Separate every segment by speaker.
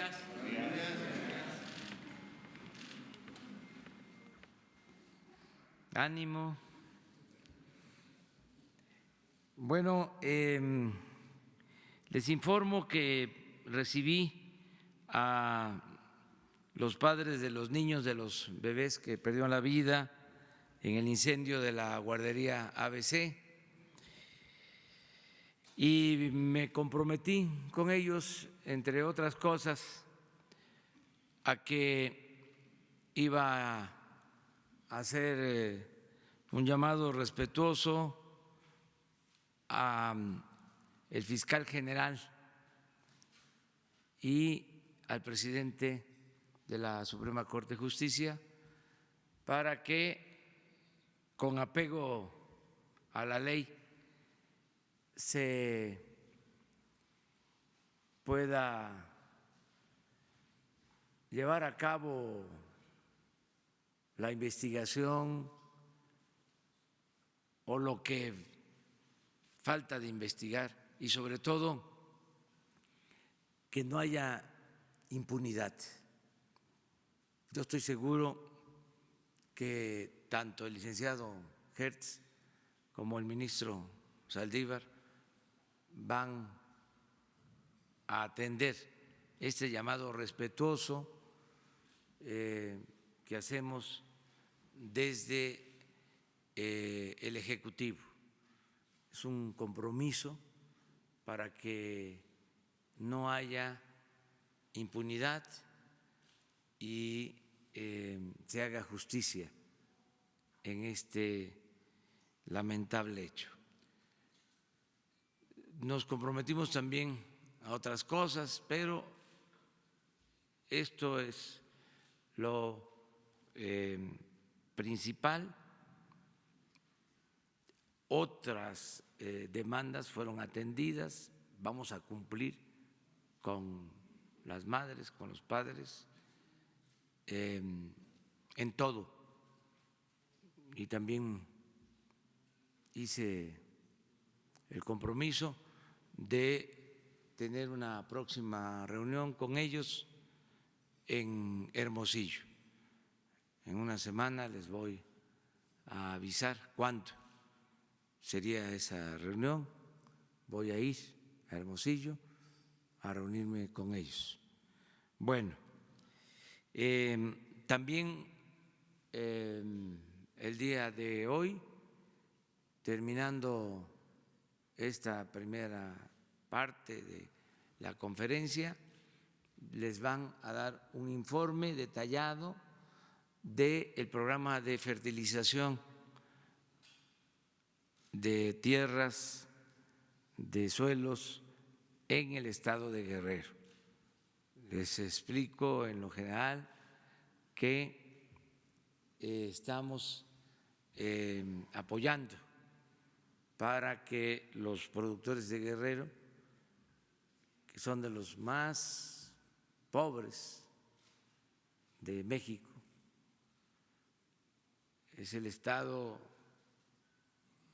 Speaker 1: días.
Speaker 2: Ánimo. Bueno, les informo que recibí a los padres de los niños, de los bebés que perdieron la vida en el incendio de la guardería ABC y me comprometí con ellos, entre otras cosas, a que iba a hacer un llamado respetuoso al fiscal general y al presidente de la Suprema Corte de Justicia para que, con apego a la ley, se pueda llevar a cabo la investigación o lo que falta de investigar y, sobre todo, que no haya impunidad. Yo estoy seguro que tanto el licenciado Hertz como el ministro Saldívar van a atender este llamado respetuoso que hacemos desde el Ejecutivo. Es un compromiso para que no haya impunidad y se haga justicia en este lamentable hecho. Nos comprometimos también a otras cosas, pero esto es lo principal. Otras demandas fueron atendidas, vamos a cumplir con las madres, con los padres, en todo. Y también hice el compromiso de tener una próxima reunión con ellos en Hermosillo. En una semana les voy a avisar cuándo sería esa reunión. Voy a ir a Hermosillo a reunirme con ellos. Bueno, también el día de hoy, terminando esta primera parte de la conferencia, les van a dar un informe detallado del programa de fertilización de tierras, de suelos en el estado de Guerrero. Les explico en lo general que estamos apoyando para que los productores de Guerrero, que son de los más pobres de México, es el estado,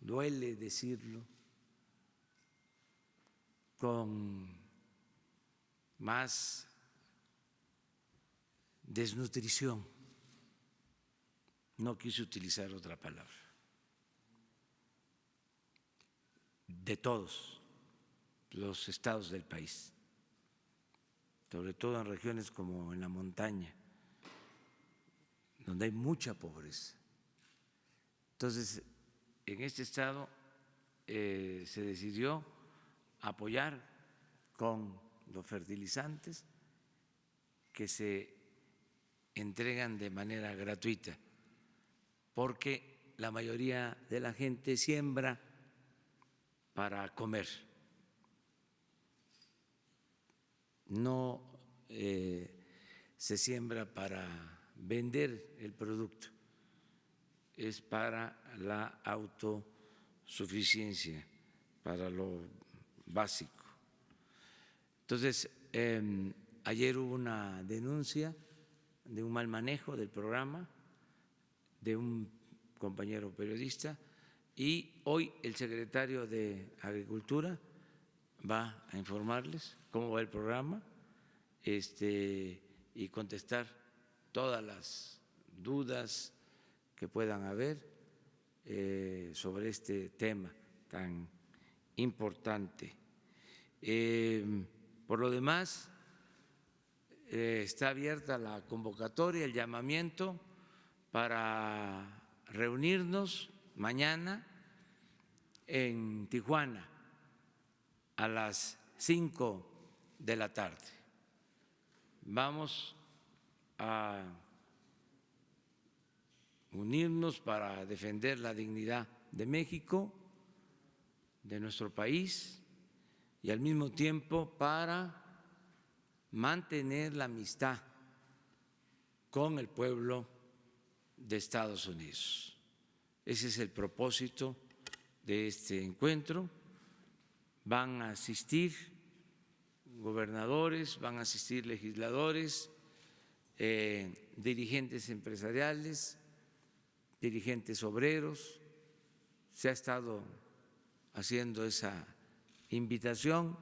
Speaker 2: duele decirlo, con más desnutrición, no quise utilizar otra palabra, de todos los estados del país, sobre todo en regiones como en la montaña, donde hay mucha pobreza. Entonces, en este estado se decidió apoyar con los fertilizantes que se entregan de manera gratuita, porque la mayoría de la gente siembra para comer, no se siembra para vender el producto, es para la autosuficiencia, para lo básico. Entonces, ayer hubo una denuncia de un mal manejo del programa de un compañero periodista y hoy el secretario de Agricultura va a informarles cómo va el programa y contestar todas las dudas que puedan haber sobre este tema tan importante. Por lo demás, está abierta la convocatoria, el llamamiento para reunirnos mañana en Tijuana a las 5 de la tarde. Vamos a unirnos para defender la dignidad de México, de nuestro país, y al mismo tiempo para mantener la amistad con el pueblo de Estados Unidos. Ese es el propósito de este encuentro. Van a asistir gobernadores, van a asistir legisladores, dirigentes empresariales, dirigentes obreros. Se ha estado haciendo esa invitación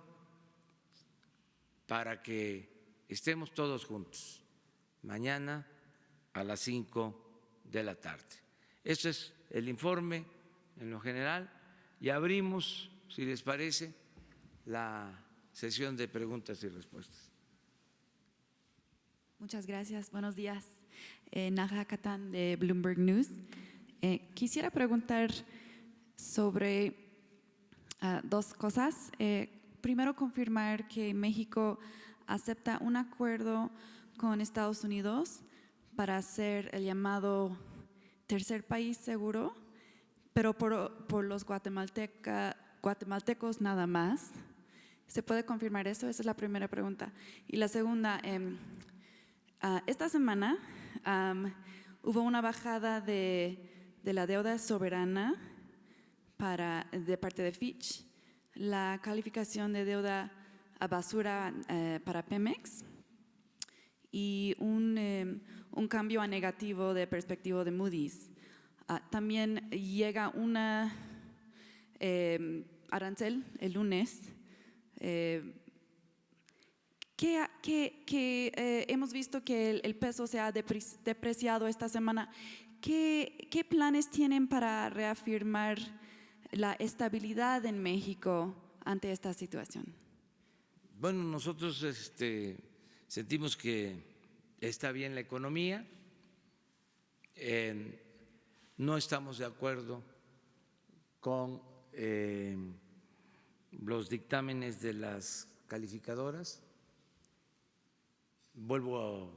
Speaker 2: para que estemos todos juntos mañana a las 5 de la tarde. Ese es el informe en lo general y abrimos, si les parece, la sesión de preguntas y respuestas.
Speaker 1: Muchas gracias. Buenos días. Naja Catán de Bloomberg News. Quisiera preguntar sobre dos cosas. Primero, confirmar que México acepta un acuerdo con Estados Unidos para hacer el llamado tercer país seguro, pero por los guatemaltecos nada más. ¿Se puede confirmar eso? Esa es la primera pregunta. Y la segunda, esta semana hubo una bajada de la deuda soberana de parte de Fitch, la calificación de deuda a basura para Pemex y un cambio a negativo de perspectiva de Moody's. También llega una arancel el lunes que hemos visto que el peso se ha depreciado esta semana. ¿Qué planes tienen para reafirmar la estabilidad en México ante esta situación?
Speaker 2: Bueno, nosotros sentimos que está bien la economía, no estamos de acuerdo con los dictámenes de las calificadoras. Vuelvo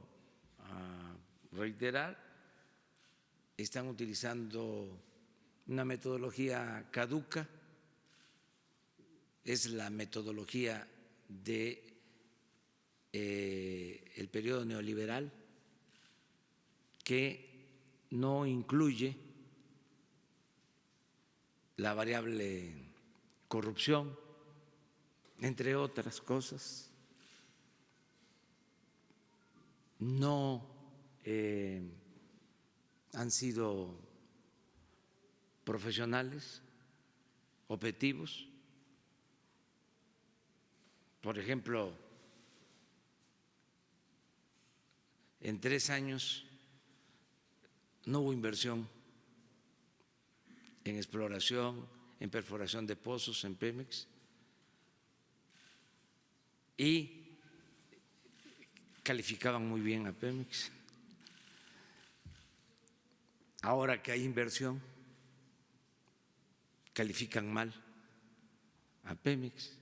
Speaker 2: a reiterar, están utilizando una metodología caduca, es la metodología de el periodo neoliberal que no incluye la variable corrupción, entre otras cosas. No han sido profesionales, objetivos. Por ejemplo, en 3 años no hubo inversión en exploración, en perforación de pozos en Pemex, y calificaban muy bien a Pemex. Ahora que hay inversión, califican mal a Pemex.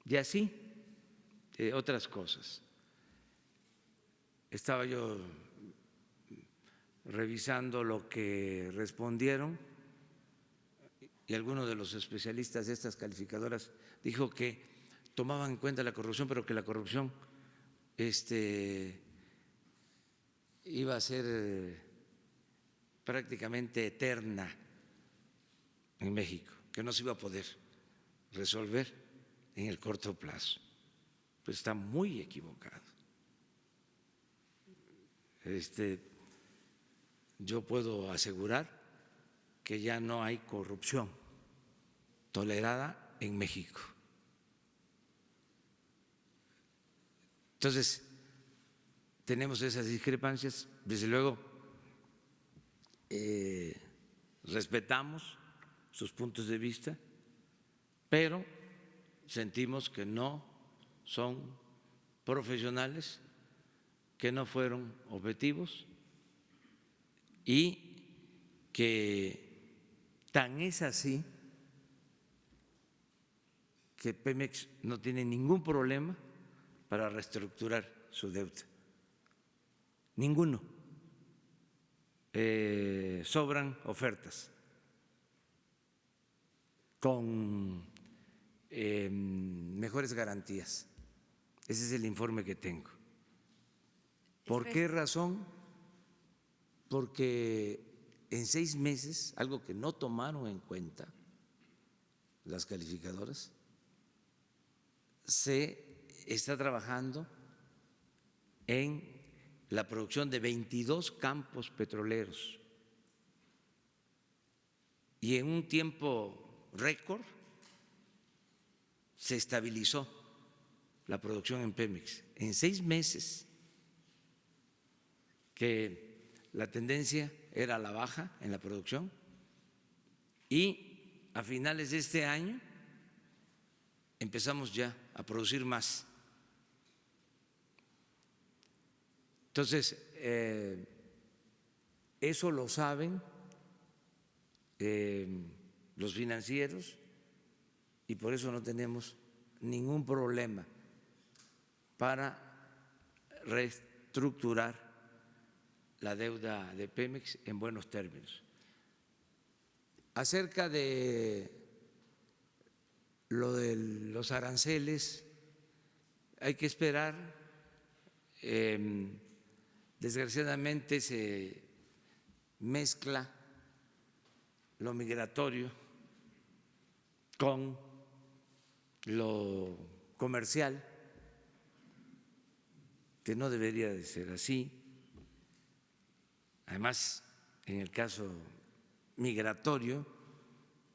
Speaker 2: Y así, otras cosas. Estaba yo revisando lo que respondieron y algunos de los especialistas de estas calificadoras dijo que tomaban en cuenta la corrupción, pero que la corrupción iba a ser prácticamente eterna en México, que no se iba a poder resolver en el corto plazo. Pues está muy equivocado. Yo puedo asegurar que ya no hay corrupción tolerada en México. Entonces, tenemos esas discrepancias. Desde luego, respetamos sus puntos de vista, pero sentimos que no son profesionales, que no fueron objetivos y que tan es así que Pemex no tiene ningún problema para reestructurar su deuda. Ninguno. Sobran ofertas con mejores garantías. Ese es el informe que tengo. ¿Por qué razón? Porque en 6 meses, algo que no tomaron en cuenta las calificadoras, se está trabajando en la producción de 22 campos petroleros y en un tiempo récord se estabilizó la producción en Pemex. En 6 meses, que la tendencia era a la baja en la producción, y a finales de este año empezamos ya a producir más. Entonces, eso lo saben los financieros y por eso no tenemos ningún problema para reestructurar la deuda de Pemex en buenos términos. Acerca de lo de los aranceles, hay que esperar. Desgraciadamente se mezcla lo migratorio con lo comercial, que no debería de ser así. Además, en el caso migratorio,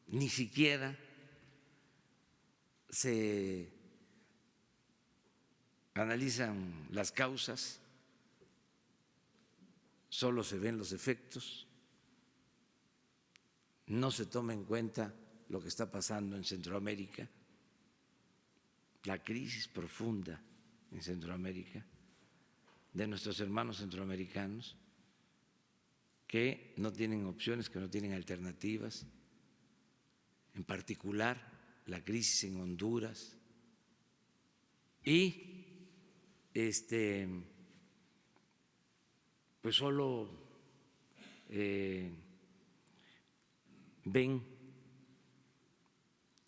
Speaker 2: ni siquiera se analizan las causas, solo se ven los efectos, no se toma en cuenta lo que está pasando en Centroamérica, la crisis profunda en Centroamérica, de nuestros hermanos centroamericanos que no tienen opciones, que no tienen alternativas, en particular la crisis en Honduras y pues solo ven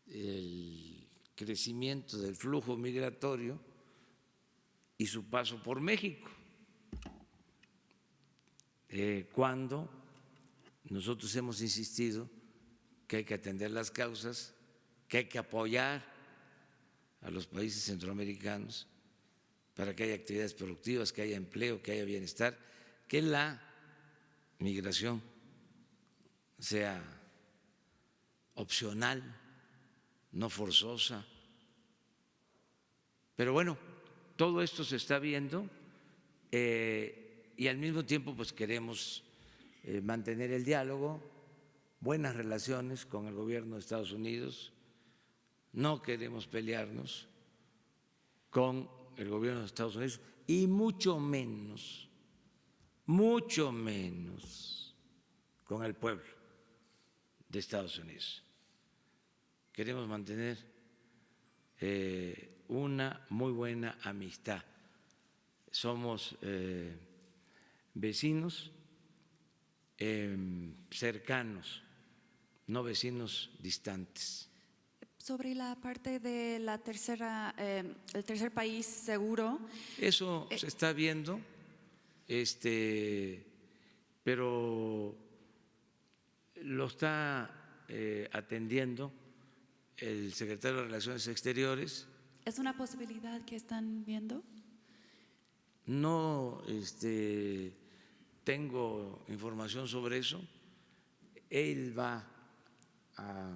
Speaker 2: el crecimiento del flujo migratorio y su paso por México, cuando nosotros hemos insistido que hay que atender las causas, que hay que apoyar a los países centroamericanos para que haya actividades productivas, que haya empleo, que haya bienestar, que la migración sea opcional, no forzosa. Pero bueno, todo esto se está viendo y al mismo tiempo pues queremos mantener el diálogo, buenas relaciones con el gobierno de Estados Unidos, no queremos pelearnos con el gobierno de Estados Unidos y mucho menos con el pueblo de Estados Unidos. Queremos mantener una muy buena amistad. Somos vecinos cercanos, no vecinos distantes.
Speaker 1: Sobre la parte de la tercera, el tercer país seguro.
Speaker 2: Eso se está viendo, pero lo está atendiendo el secretario de Relaciones Exteriores.
Speaker 1: ¿Es una posibilidad que están viendo?
Speaker 2: No tengo información sobre eso. Él va a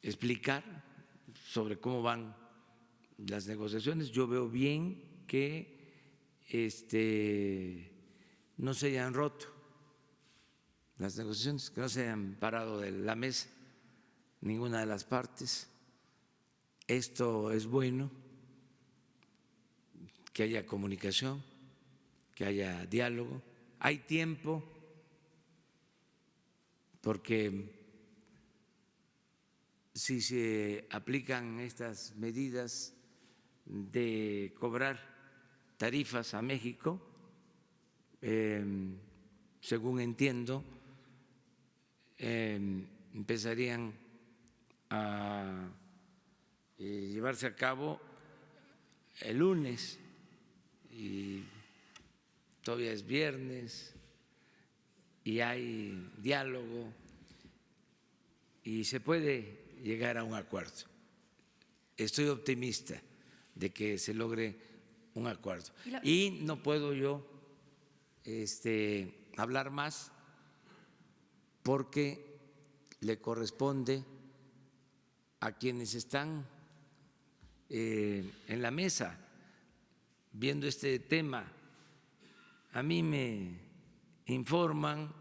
Speaker 2: explicar sobre cómo van las negociaciones. Yo veo bien que no se hayan roto las negociaciones, que no se hayan parado de la mesa ninguna de las partes. Esto es bueno, que haya comunicación, que haya diálogo. Hay tiempo, porque si se aplican estas medidas de cobrar tarifas a México, según entiendo, empezarían a llevarse a cabo el lunes y todavía es viernes y hay diálogo y se puede llegar a un acuerdo. Estoy optimista de que se logre un acuerdo. Y no puedo yo hablar más porque le corresponde a quienes están en la mesa viendo este tema. A mí me informan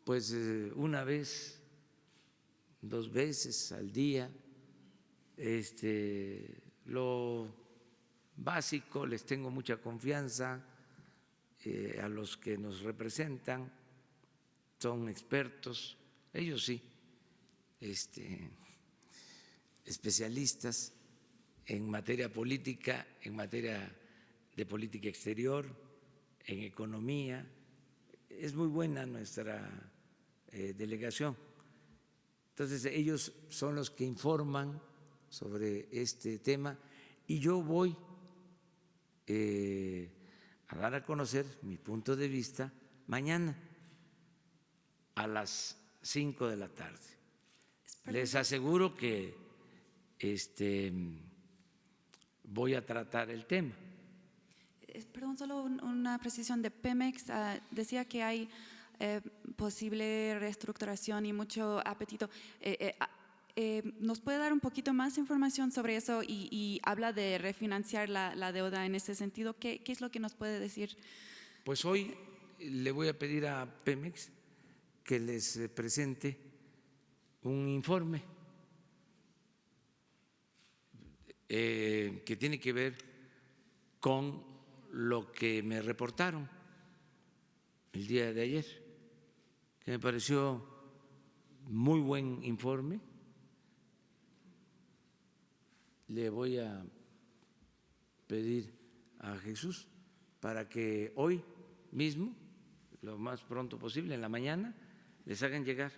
Speaker 2: pues una vez, 2 veces al día, lo básico. Les tengo mucha confianza a los que nos representan, son expertos, ellos sí, especialistas en materia política, en materia de política exterior, en economía. Es muy buena nuestra delegación. Entonces, ellos son los que informan sobre este tema y yo voy a dar a conocer mi punto de vista mañana a las 5 de la tarde. Les aseguro que voy a tratar el tema.
Speaker 1: Perdón, solo una precisión de Pemex. Decía que hay posible reestructuración y mucho apetito. ¿Nos puede dar un poquito más información sobre eso y habla de refinanciar la deuda en ese sentido? ¿Qué es lo que nos puede decir?
Speaker 2: Pues hoy le voy a pedir a Pemex que les presente un informe que tiene que ver con lo que me reportaron el día de ayer, que me pareció muy buen informe. Le voy a pedir a Jesús para que hoy mismo, lo más pronto posible, en la mañana, les hagan llegar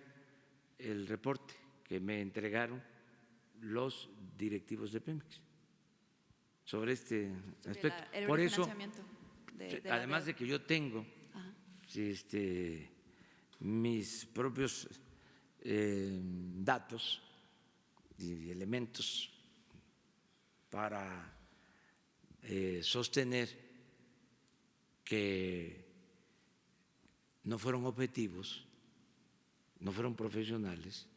Speaker 2: el reporte que me entregaron los directivos de Pemex sobre este aspecto. Por eso, además de que yo tengo mis propios datos y elementos para sostener que no fueron objetivos, no fueron profesionales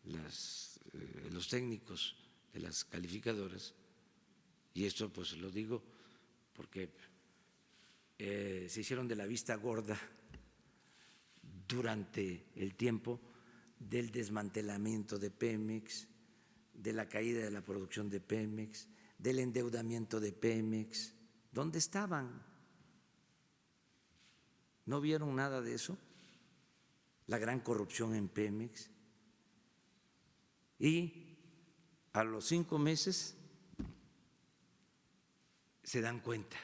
Speaker 2: los técnicos de las calificadoras, y esto pues lo digo porque se hicieron de la vista gorda durante el tiempo del desmantelamiento de Pemex, de la caída de la producción de Pemex, del endeudamiento de Pemex. ¿Dónde estaban? ¿No vieron nada de eso? La gran corrupción en Pemex. Y a los 5 meses se dan cuenta,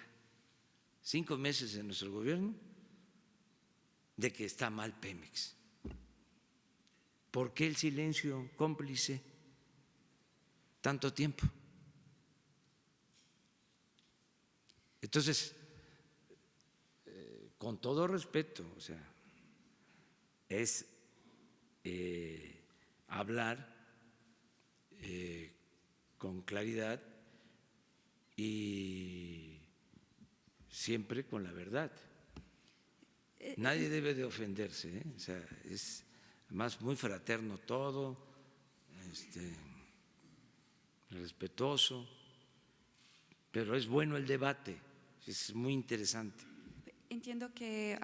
Speaker 2: 5 meses en nuestro gobierno, de que está mal Pemex. ¿Por qué el silencio cómplice tanto tiempo? Entonces, con todo respeto, o sea, es hablar con claridad y siempre con la verdad. Nadie debe de ofenderse, o sea, es además muy fraterno todo, respetuoso, pero es bueno el debate, es muy interesante.
Speaker 1: Entiendo que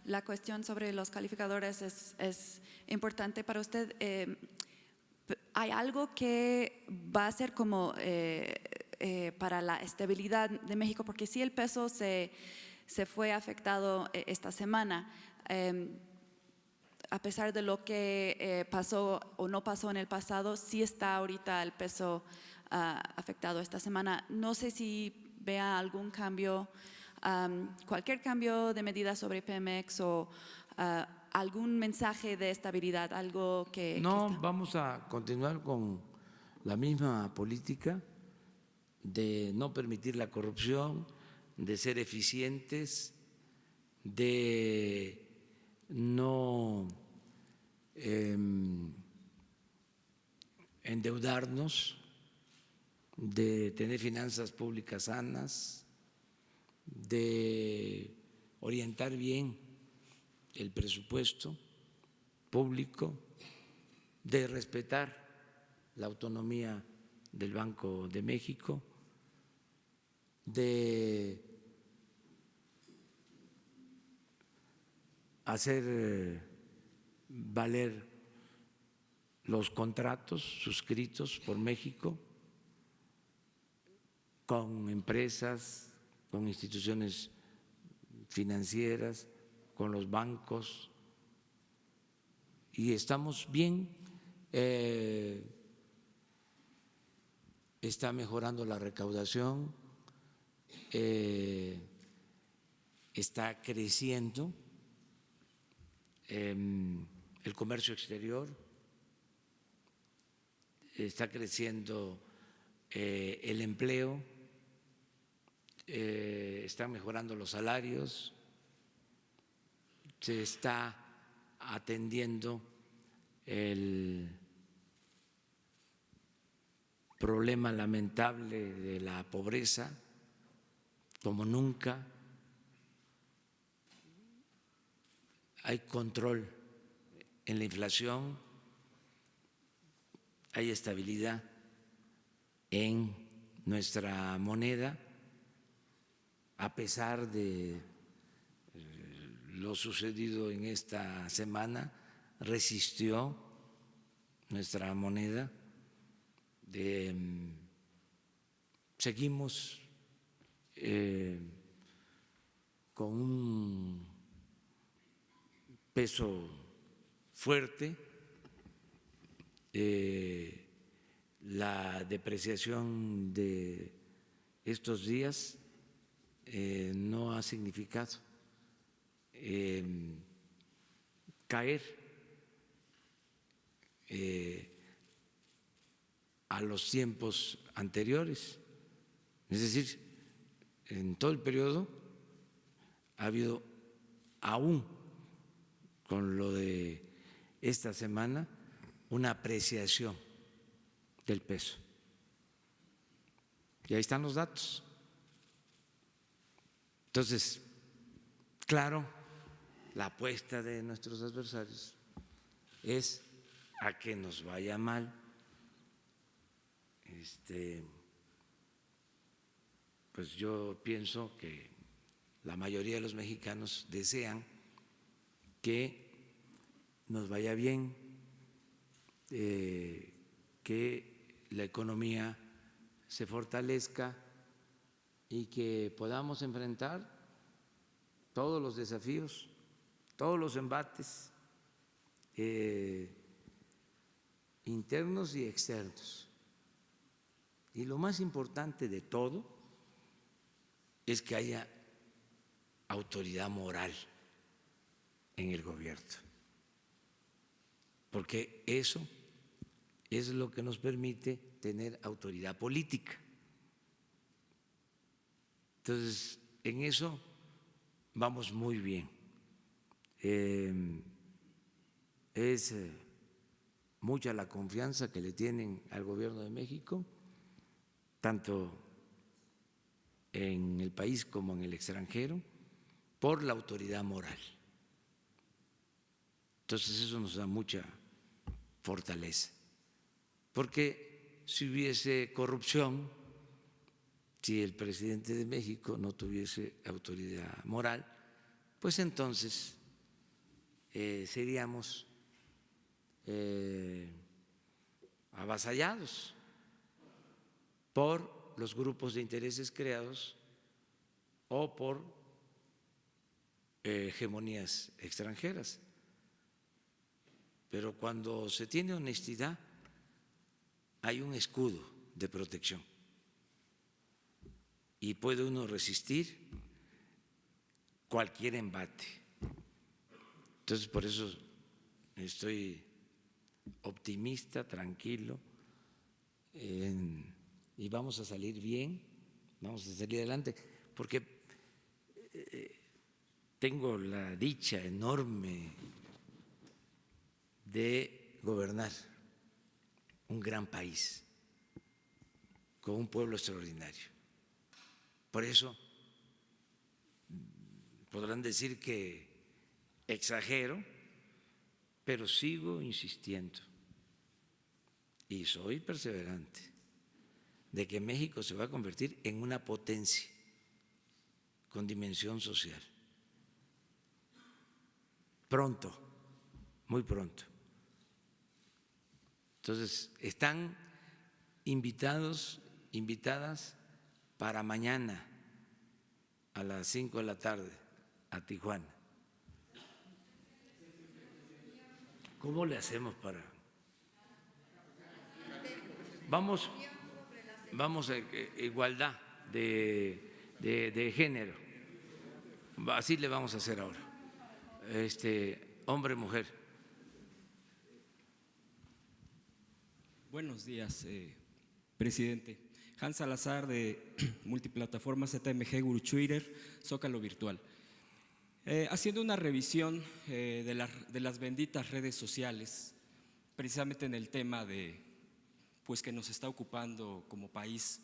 Speaker 1: la cuestión sobre los calificadores es importante para usted. ¿Hay algo que va a ser como para la estabilidad de México? Porque sí, el peso se fue afectado esta semana. A pesar de lo que pasó o no pasó en el pasado, sí está ahorita el peso afectado esta semana. No sé si vea algún cambio, cualquier cambio de medida sobre Pemex o algún mensaje de estabilidad, algo que…
Speaker 2: No, vamos a continuar con la misma política de no permitir la corrupción, de ser eficientes, de no endeudarnos, de tener finanzas públicas sanas, de orientar bien el presupuesto público, de respetar la autonomía del Banco de México, de hacer valer los contratos suscritos por México con empresas, con instituciones financieras, con los bancos, y estamos bien. Está mejorando la recaudación, está creciendo el comercio exterior, está creciendo el empleo, están mejorando los salarios, se está atendiendo el problema lamentable de la pobreza como nunca, hay control en la inflación, hay estabilidad en nuestra moneda, a pesar de lo sucedido en esta semana, resistió nuestra moneda. Seguimos con un peso fuerte, la depreciación de estos días no ha significado caer a los tiempos anteriores. Es decir, en todo el periodo ha habido, aún con lo de esta semana, una apreciación del peso. Y ahí están los datos. Entonces, claro, la apuesta de nuestros adversarios es a que nos vaya mal. Pues yo pienso que la mayoría de los mexicanos desean que nos vaya bien, que la economía se fortalezca y que podamos enfrentar todos los desafíos, todos los embates internos y externos. Y lo más importante de todo es que haya autoridad moral en el gobierno, porque eso es lo que nos permite tener autoridad política. Entonces, en eso vamos muy bien. Es mucha la confianza que le tienen al gobierno de México, tanto en el país como en el extranjero, por la autoridad moral. Entonces eso nos da mucha fortaleza. porque si hubiese corrupción, si el presidente de México no tuviese autoridad moral, pues entonces seríamos avasallados por los grupos de intereses creados o por hegemonías extranjeras. Pero cuando se tiene honestidad, hay un escudo de protección y puede uno resistir cualquier embate. Entonces, por eso estoy optimista, tranquilo, y vamos a salir bien, vamos a salir adelante, porque tengo la dicha enorme de gobernar un gran país con un pueblo extraordinario. Por eso podrán decir que exagero, pero sigo insistiendo y soy perseverante de que México se va a convertir en una potencia con dimensión social. Pronto, muy pronto. Entonces, están invitados, invitadas para mañana a las 5 de la tarde a Tijuana. ¿Cómo le hacemos para...? Vamos a igualdad de género. Así le vamos a hacer ahora. Hombre, mujer.
Speaker 3: Buenos días, presidente. Hans Salazar, de Multiplataforma ZMG Guru Twitter, Zócalo Virtual. Haciendo una revisión de las benditas redes sociales, precisamente en el tema pues, que nos está ocupando como país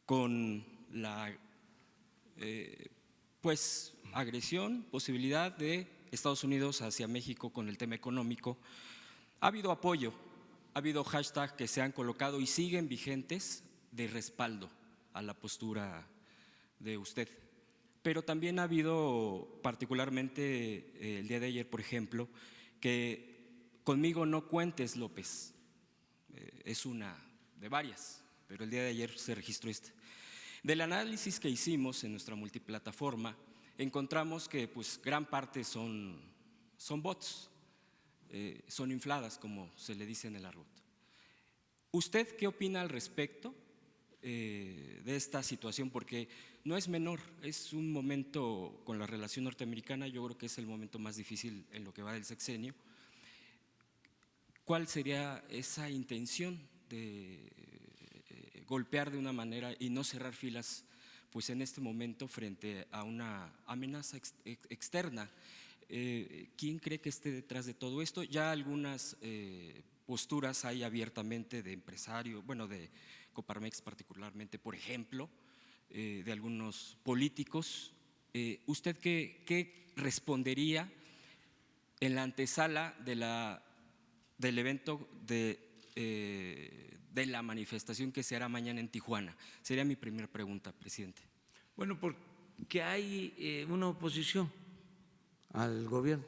Speaker 3: con la pues, agresión, posibilidad de Estados Unidos hacia México con el tema económico, ha habido apoyo. Ha habido hashtags que se han colocado y siguen vigentes de respaldo a la postura de usted. Pero también ha habido, particularmente el día de ayer, por ejemplo, que conmigo no cuentes, López. Es una de varias, pero el día de ayer se registró este. Del análisis que hicimos en nuestra multiplataforma, encontramos que pues, gran parte son bots. Son infladas, como se le dice en el argot. ¿Usted qué opina al respecto de esta situación? Porque no es menor, es un momento con la relación norteamericana, yo creo que es el momento más difícil en lo que va del sexenio. ¿Cuál sería esa intención de golpear de una manera y no cerrar filas pues en este momento frente a una amenaza externa? ¿Quién cree que esté detrás de todo esto? Ya algunas posturas hay abiertamente de empresarios, bueno, de Coparmex particularmente, por ejemplo, de algunos políticos. ¿Usted qué respondería en la antesala del evento de la manifestación que se hará mañana en Tijuana? Sería mi primera pregunta, presidente.
Speaker 2: Bueno, porque hay una oposición al gobierno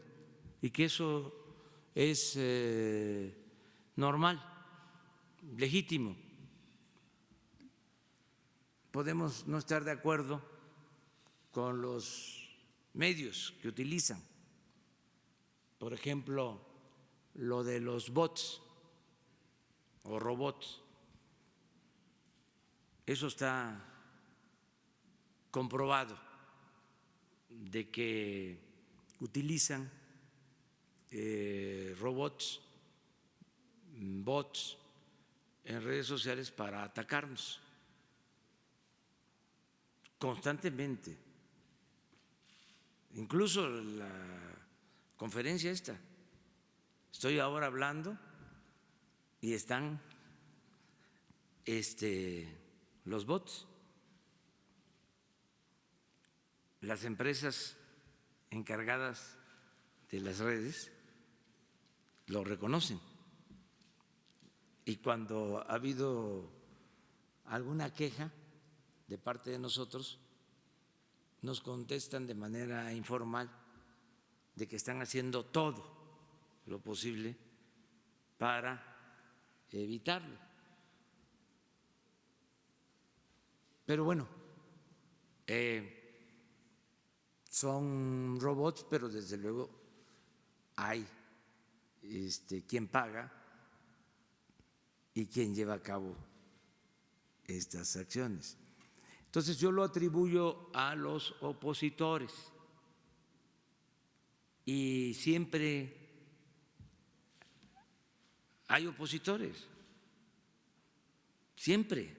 Speaker 2: y que eso es normal, legítimo. Podemos no estar de acuerdo con los medios que utilizan, por ejemplo, lo de los bots o robots. Eso está comprobado de que utilizan robots, bots en redes sociales para atacarnos constantemente. Incluso la conferencia esta, estoy ahora hablando y están los bots. Las empresas encargadas de las redes lo reconocen. y cuando ha habido alguna queja de parte de nosotros, nos contestan de manera informal de que están haciendo todo lo posible para evitarlo. Pero bueno, son robots, pero desde luego hay quien paga y quien lleva a cabo estas acciones. Entonces yo lo atribuyo a los opositores y siempre hay opositores, siempre,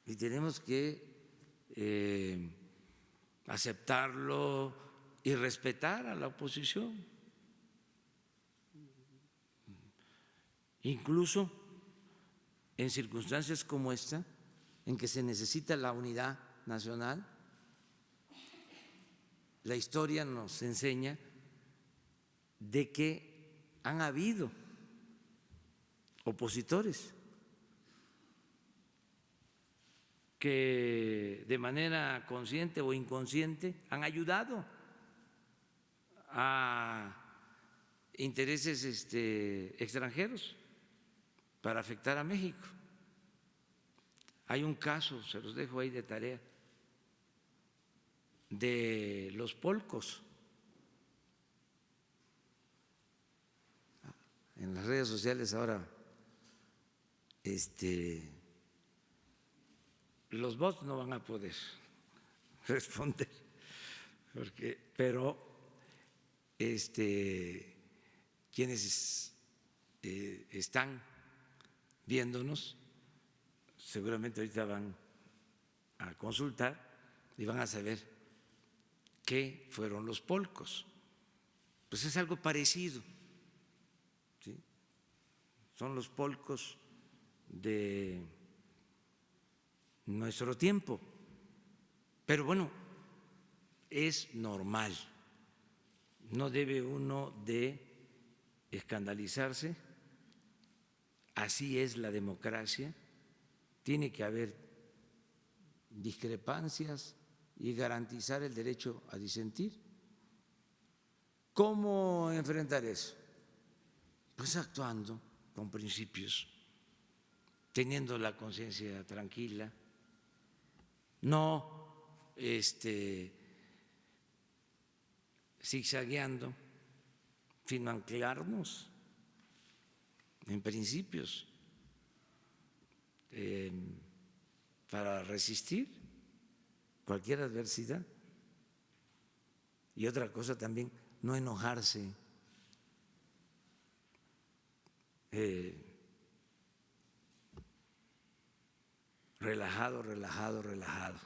Speaker 2: y tenemos que aceptarlo y respetar a la oposición. Incluso en circunstancias como esta, en que se necesita la unidad nacional, la historia nos enseña de que han habido opositores que de manera consciente o inconsciente han ayudado a intereses extranjeros para afectar a México. Hay un caso, se los dejo ahí de tarea, de los polcos. En las redes sociales ahora los bots no van a poder responder, pero quienes están viéndonos seguramente ahorita van a consultar y van a saber qué fueron los polcos. Pues es algo parecido, ¿sí? Son los polcos de nuestro tiempo, pero bueno, es normal, no debe uno de escandalizarse, así es la democracia. Tiene que haber discrepancias y garantizar el derecho a disentir. ¿Cómo enfrentar eso? Pues actuando con principios, teniendo la conciencia tranquila, no zigzagueando, sino anclarnos en principios para resistir cualquier adversidad. Y otra cosa también, no enojarse, relajado, relajado, relajado.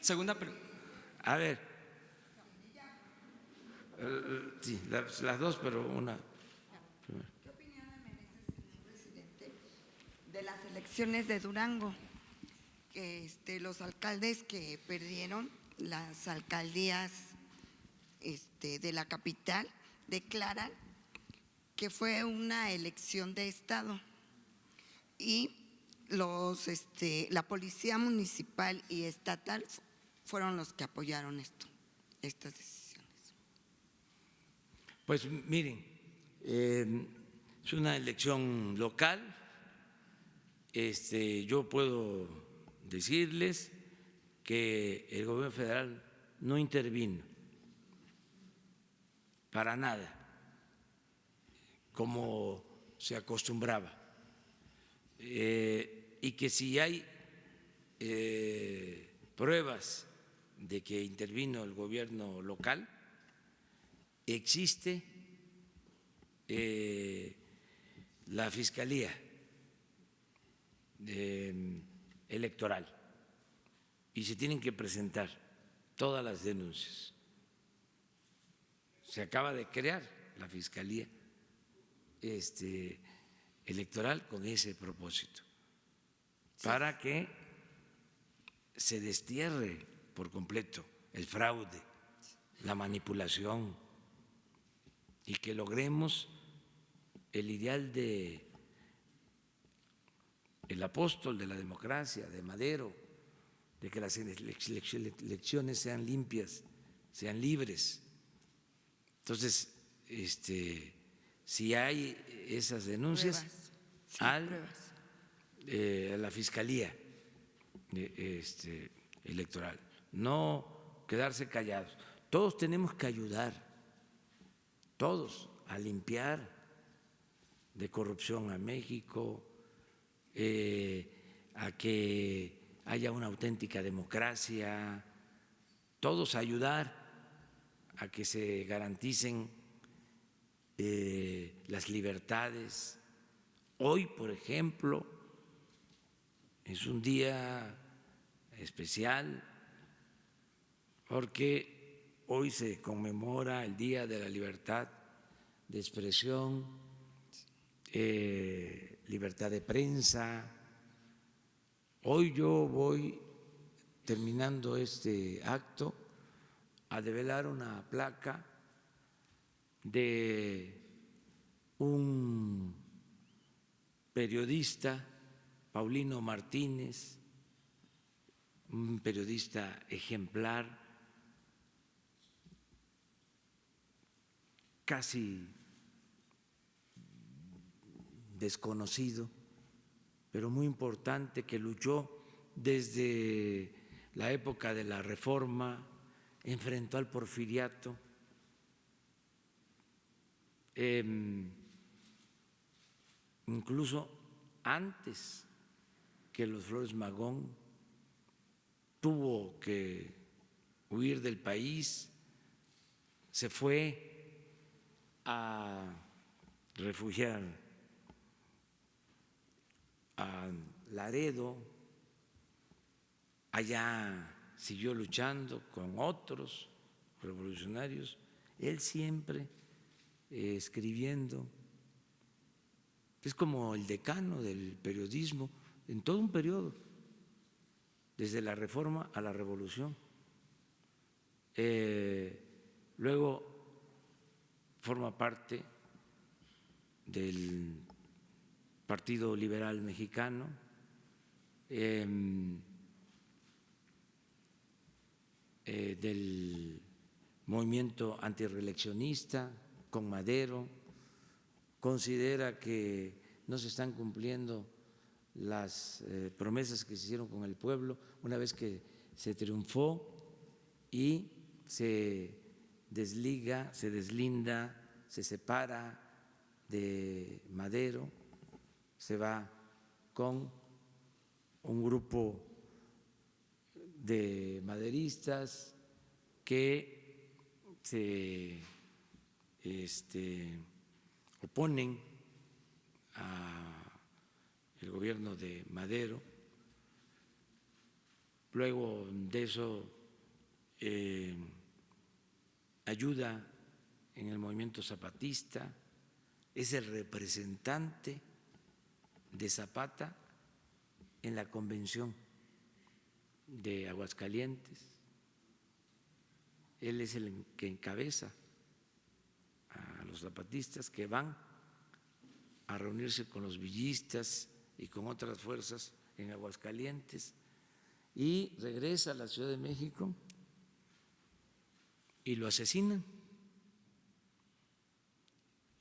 Speaker 3: Segunda pregunta.
Speaker 2: A ver, sí, las dos, pero una.
Speaker 4: ¿Qué opinión le merece, señor presidente, de las elecciones de Durango? Que los alcaldes que perdieron las alcaldías de la capital declaran que fue una elección de Estado y la policía municipal y estatal fueron los que apoyaron estas decisiones.
Speaker 2: Pues miren, es una elección local. Yo puedo decirles que el gobierno federal no intervino para nada, como se acostumbraba, y que si hay pruebas de que intervino el gobierno local, existe la Fiscalía Electoral y se tienen que presentar todas las denuncias. Se acaba de crear la Fiscalía Electoral con ese propósito, para que se destierre por completo el fraude, la manipulación, y que logremos el ideal de el apóstol de la democracia, de Madero, de que las elecciones sean limpias, sean libres. Entonces, si hay esas denuncias,
Speaker 4: Pruebas. Sí,
Speaker 2: a
Speaker 4: pruebas.
Speaker 2: la Fiscalía Electoral, no quedarse callados. Todos tenemos que ayudar, todos, a limpiar de corrupción a México, a que haya una auténtica democracia, todos a ayudar a que se garanticen las libertades. Hoy, por ejemplo, es un día especial porque hoy se conmemora el Día de la Libertad de Expresión, libertad de prensa. Hoy yo voy, terminando este acto, a develar una placa de un periodista, Paulino Martínez, un periodista ejemplar, casi desconocido, pero muy importante, que luchó desde la época de la Reforma, enfrentó al porfiriato, incluso antes que los Flores Magón, tuvo que huir del país, se fue a refugiar a Laredo, allá siguió luchando con otros revolucionarios, él siempre escribiendo. Es como el decano del periodismo en todo un periodo, desde la Reforma a la Revolución. Luego forma parte del Partido Liberal Mexicano, del movimiento antirreeleccionista con Madero. Considera que no se están cumpliendo las promesas que se hicieron con el pueblo una vez que se triunfó, y se desliga, se deslinda, se separa de Madero, se va con un grupo de maderistas que se oponen al gobierno de Madero. Luego de eso ayuda en el movimiento zapatista, es el representante de Zapata en la convención de Aguascalientes. Él es el que encabeza a los zapatistas que van a reunirse con los villistas y con otras fuerzas en Aguascalientes, y regresa a la Ciudad de México y lo asesinan.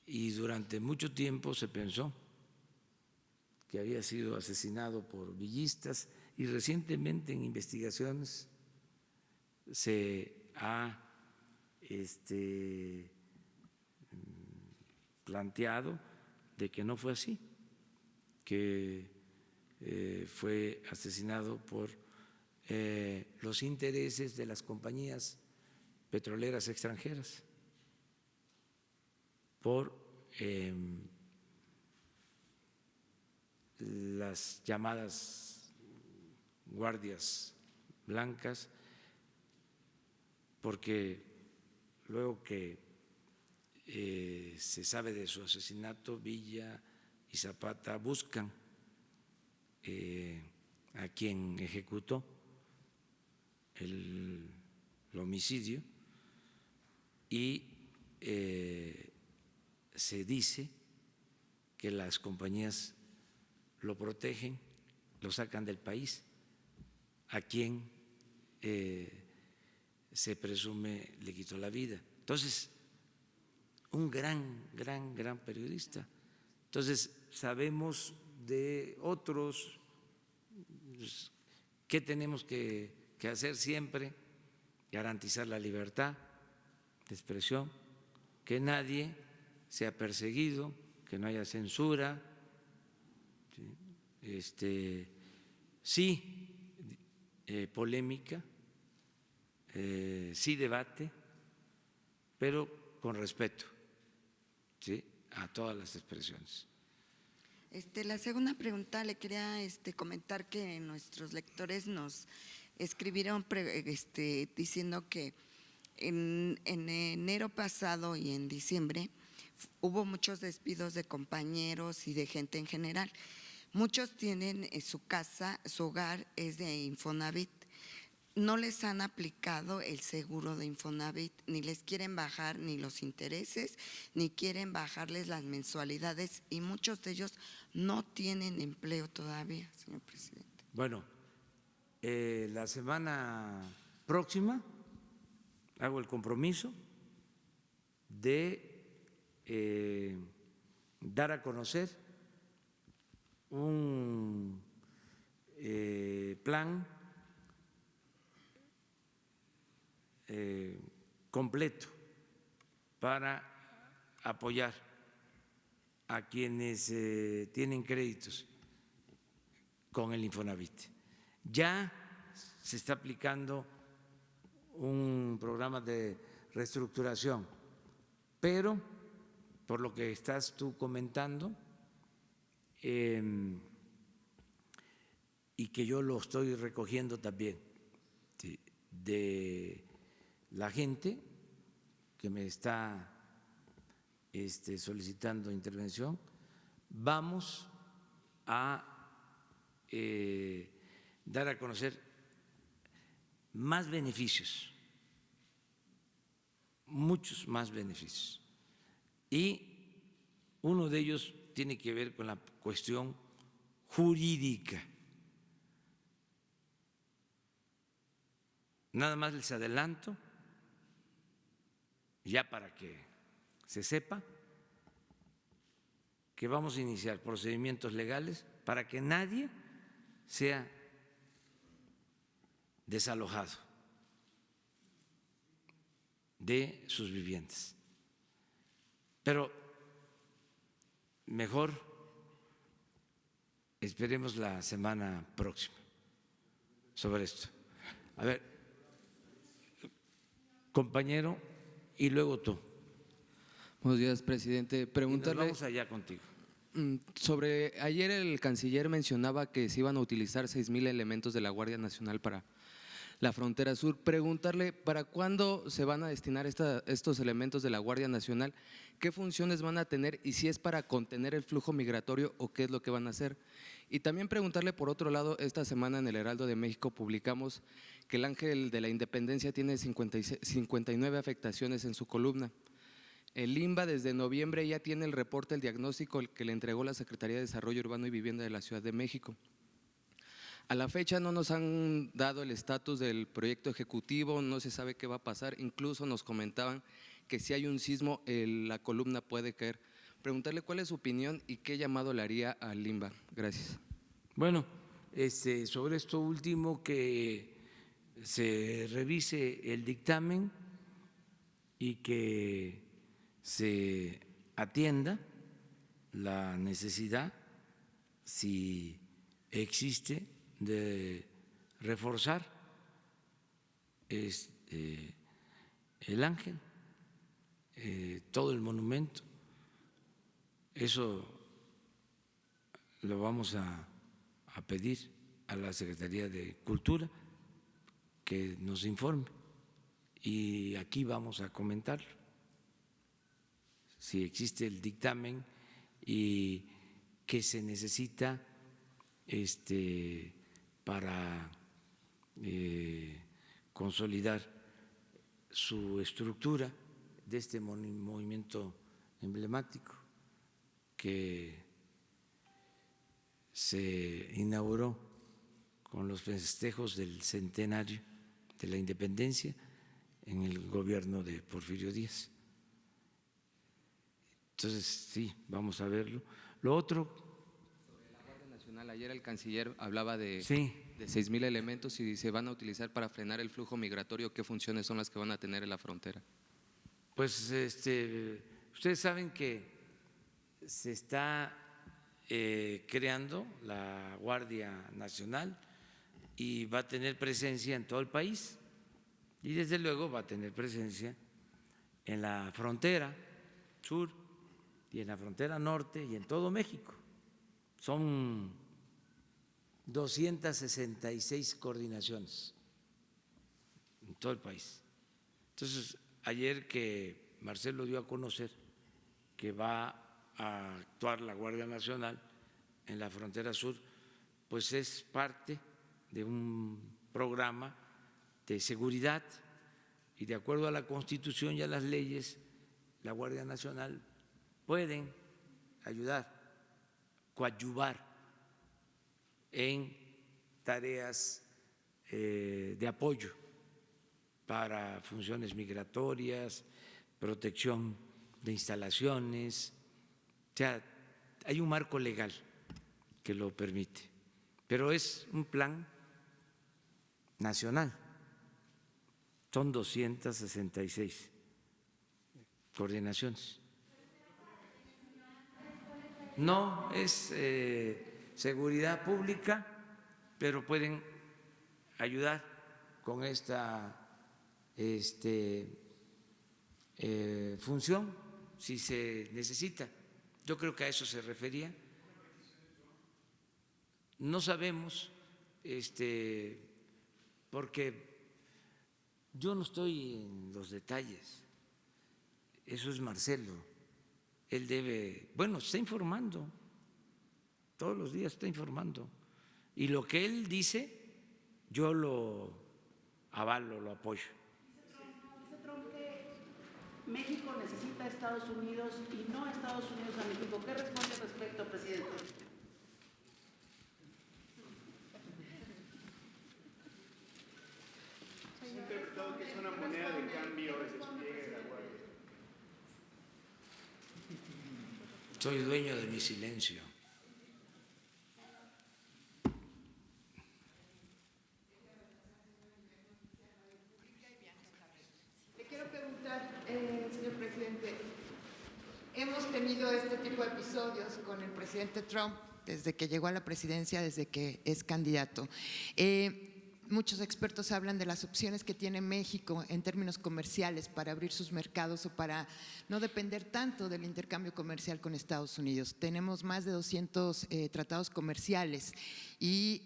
Speaker 2: Y durante mucho tiempo se pensó que había sido asesinado por villistas, y recientemente en investigaciones se ha planteado de que no fue así, que fue asesinado por los intereses de las compañías petroleras extranjeras, por las llamadas guardias blancas, porque luego que se sabe de su asesinato, Villa y Zapata buscan a quien ejecutó el homicidio y se dice que las compañías lo protegen, lo sacan del país, a quien se presume le quitó la vida. Entonces, un gran periodista. Entonces, sabemos de otros. ¿Qué tenemos que hacer siempre? Garantizar la libertad de expresión, que nadie sea perseguido, que no haya censura. Sí, polémica, sí debate, pero con respeto, ¿sí?, a todas las expresiones.
Speaker 5: La segunda pregunta le quería comentar que nuestros lectores nos escribieron diciendo que en enero pasado y en diciembre hubo muchos despidos de compañeros y de gente en general. Muchos tienen su casa, su hogar es de Infonavit. No les han aplicado el seguro de Infonavit, ni les quieren bajar ni los intereses, ni quieren bajarles las mensualidades, y muchos de ellos no tienen empleo todavía, señor presidente.
Speaker 2: Bueno, la semana próxima hago el compromiso de dar a conocer un plan completo para apoyar a quienes tienen créditos con el Infonavit. Ya se está aplicando un programa de reestructuración, pero por lo que estás tú comentando, y que yo lo estoy recogiendo también, ¿sí?, de la gente que me está solicitando intervención, vamos a dar a conocer más beneficios, muchos más beneficios, y uno de ellos tiene que ver con la cuestión jurídica. Nada más les adelanto, ya para que se sepa, que vamos a iniciar procedimientos legales para que nadie sea desalojado de sus viviendas. Pero mejor esperemos la semana próxima sobre esto. A ver, compañero, y luego tú.
Speaker 6: Buenos días, presidente. Preguntarle,
Speaker 2: Y nos vamos allá contigo.
Speaker 6: sobre ayer el canciller mencionaba que se iban a utilizar 6,000 elementos de la Guardia Nacional para la frontera sur. Preguntarle, ¿para cuándo se van a destinar estos elementos de la Guardia Nacional? ¿Qué funciones van a tener y si es para contener el flujo migratorio o qué es lo que van a hacer? Y también preguntarle, por otro lado, esta semana en el Heraldo de México publicamos que el Ángel de la Independencia tiene 59 afectaciones en su columna. El INBA desde noviembre ya tiene el reporte, el diagnóstico que le entregó la Secretaría de Desarrollo Urbano y Vivienda de la Ciudad de México. A la fecha no nos han dado el estatus del proyecto ejecutivo, no se sabe qué va a pasar, incluso nos comentaban que si hay un sismo la columna puede caer. Preguntarle cuál es su opinión y qué llamado le haría al INBA. Gracias.
Speaker 2: Bueno, sobre esto último, que se revise el dictamen y que se atienda la necesidad, si existe, de reforzar el Ángel, todo el monumento. Eso lo vamos a pedir a la Secretaría de Cultura que nos informe y aquí vamos a comentarlo. Si existe el dictamen y que se necesita para consolidar su estructura de este movimiento emblemático que se inauguró con los festejos del centenario de la independencia en el gobierno de Porfirio Díaz. Entonces, sí, vamos a verlo. Lo otro…
Speaker 6: Sobre la Guardia Nacional, ayer el canciller hablaba de
Speaker 2: Sí,
Speaker 6: 6,000 elementos y se van a utilizar para frenar el flujo migratorio. ¿Qué funciones son las que van a tener en la frontera?
Speaker 2: pues ustedes saben que se está creando la Guardia Nacional y va a tener presencia en todo el país y desde luego va a tener presencia en la frontera sur y en la frontera norte y en todo México. Son 266 coordinaciones en todo el país. Entonces, ayer que Marcelo dio a conocer que va a actuar la Guardia Nacional en la frontera sur, pues es parte de un programa de seguridad y de acuerdo a la Constitución y a las leyes, la Guardia Nacional pueden ayudar, coadyuvar en tareas de apoyo para funciones migratorias, protección de instalaciones, o sea, hay un marco legal que lo permite, pero es un plan nacional, son 266 coordinaciones. No es seguridad pública, pero pueden ayudar con esta función si se necesita. Yo creo que a eso se refería. No sabemos, porque yo no estoy en los detalles, eso es Marcelo, él debe, bueno, está informando, todos los días está informando, y lo que él dice, yo lo avalo, lo apoyo.
Speaker 7: Dice Trump que México necesita a Estados Unidos y no a Estados Unidos a México. ¿Qué responde al respecto, presidente?
Speaker 8: Se ha interpretado que es una moneda de cambio el despliegue de la Guardia.
Speaker 2: Soy dueño de mi silencio.
Speaker 9: Le quiero preguntar, señor presidente, hemos tenido este tipo de episodios con el presidente Trump desde que llegó a la presidencia, desde que es candidato. Muchos expertos hablan de las opciones que tiene México en términos comerciales para abrir sus mercados o para no depender tanto del intercambio comercial con Estados Unidos. Tenemos más de 200 tratados comerciales y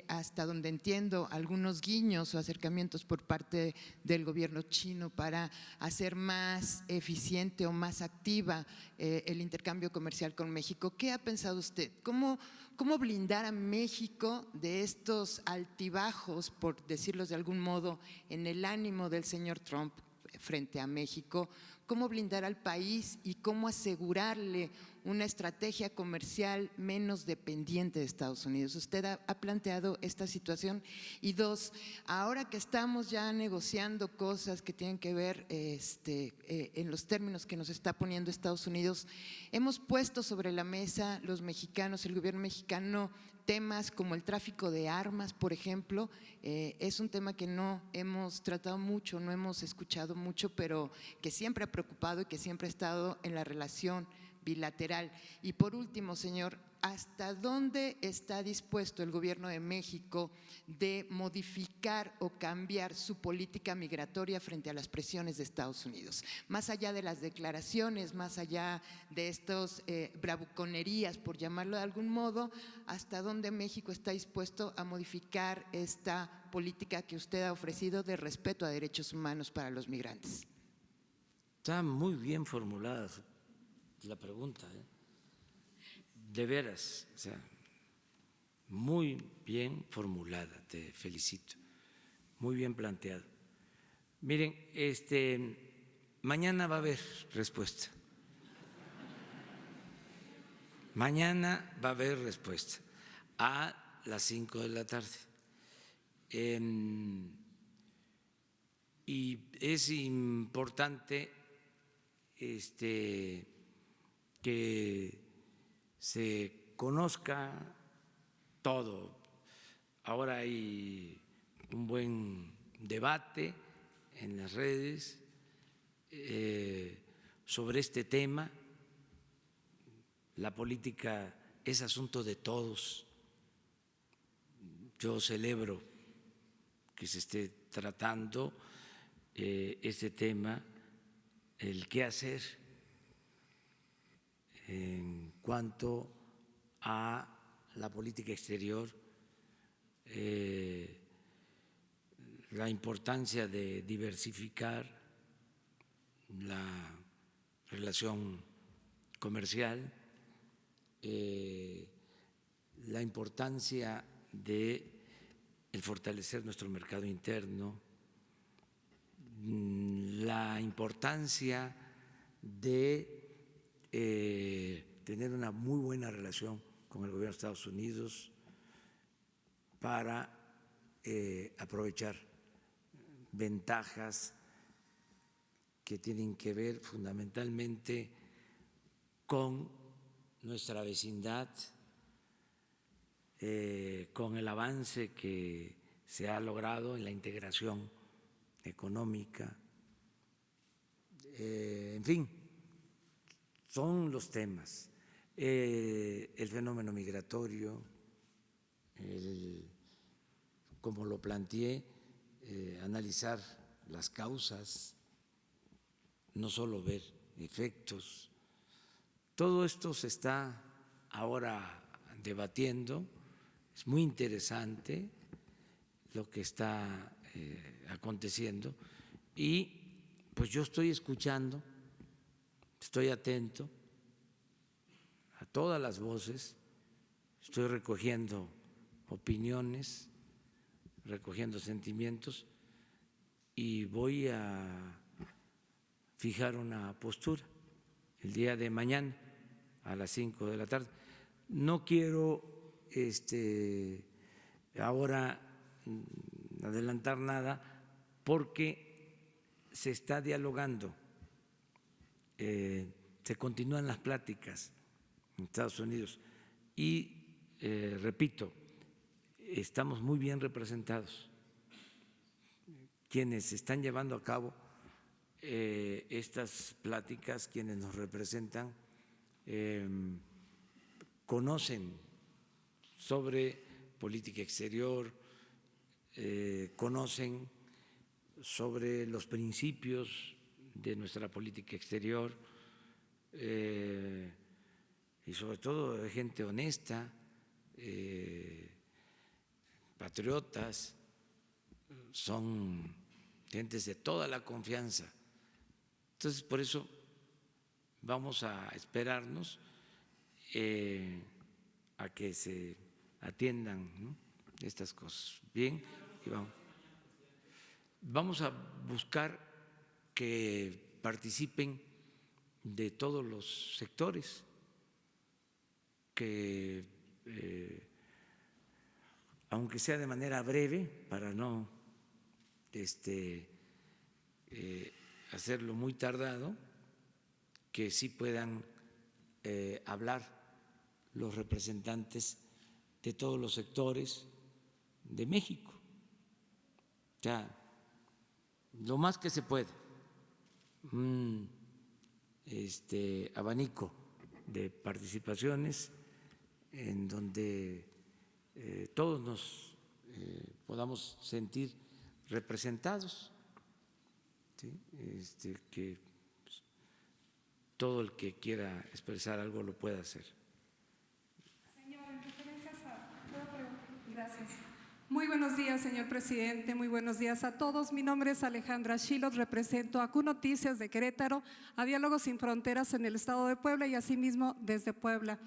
Speaker 9: hasta donde entiendo algunos guiños o acercamientos por parte del gobierno chino para hacer más eficiente o más activa el intercambio comercial con México. ¿Qué ha pensado usted? ¿Cómo blindar a México de estos altibajos, por decirlos de algún modo, en el ánimo del señor Trump frente a México? ¿Cómo blindar al país y cómo asegurarle una estrategia comercial menos dependiente de Estados Unidos? ¿Usted ha planteado esta situación? Y dos, ahora que estamos ya negociando cosas que tienen que ver en los términos que nos está poniendo Estados Unidos, hemos puesto sobre la mesa los mexicanos, el gobierno mexicano, temas como el tráfico de armas, por ejemplo. Es un tema que no hemos tratado mucho, no hemos escuchado mucho, pero que siempre ha preocupado y que siempre ha estado en la relación bilateral. Y por último, señor, ¿hasta dónde está dispuesto el gobierno de México de modificar o cambiar su política migratoria frente a las presiones de Estados Unidos? Más allá de las declaraciones, más allá de estos bravuconerías, por llamarlo de algún modo, ¿hasta dónde México está dispuesto a modificar esta política que usted ha ofrecido de respeto a derechos humanos para los migrantes?
Speaker 2: Está muy bien formulada la pregunta, de veras, o sea, muy bien formulada, te felicito, muy bien planteado. Miren, mañana va a haber respuesta Mañana va a haber respuesta a las 5 de la tarde. Y es importante que se conozca todo. Ahora hay un buen debate en las redes sobre este tema. La política es asunto de todos. Yo celebro que se esté tratando este tema, el qué hacer en cuanto a la política exterior, la importancia de diversificar la relación comercial, la importancia de el fortalecer nuestro mercado interno, la importancia de tener una muy buena relación con el gobierno de Estados Unidos para aprovechar ventajas que tienen que ver fundamentalmente con nuestra vecindad, con el avance que se ha logrado en la integración económica, en fin, son los temas, el fenómeno migratorio, como lo planteé, analizar las causas, no solo ver efectos. Todo esto se está ahora debatiendo, es muy interesante lo que está aconteciendo y pues yo estoy escuchando, estoy atento a todas las voces, estoy recogiendo opiniones, recogiendo sentimientos y voy a fijar una postura el día de mañana a las 5 de la tarde. No quiero ahora adelantar nada porque se está dialogando, se continúan las pláticas en Estados Unidos y repito, estamos muy bien representados. Quienes están llevando a cabo estas pláticas, quienes nos representan, conocen sobre política exterior, conocen sobre los principios de nuestra política exterior y sobre todo de gente honesta, patriotas, son gentes de toda la confianza. Entonces, por eso vamos a esperarnos a que se atiendan, ¿no?, estas cosas. Bien, y vamos a buscar que participen de todos los sectores, que aunque sea de manera breve, para no hacerlo muy tardado, que sí puedan hablar los representantes de todos los sectores de México. O sea, lo más que se pueda, un abanico de participaciones en donde todos nos podamos sentir representados, ¿sí? Que pues, todo el que quiera expresar algo lo pueda hacer.
Speaker 10: Señor, en referencia a… Gracias. Muy buenos días, señor presidente. Muy buenos días a todos. Mi nombre es Alejandra Schilot, represento a Q Noticias de Querétaro, a Diálogos Sin Fronteras en el estado de Puebla y asimismo desde Puebla.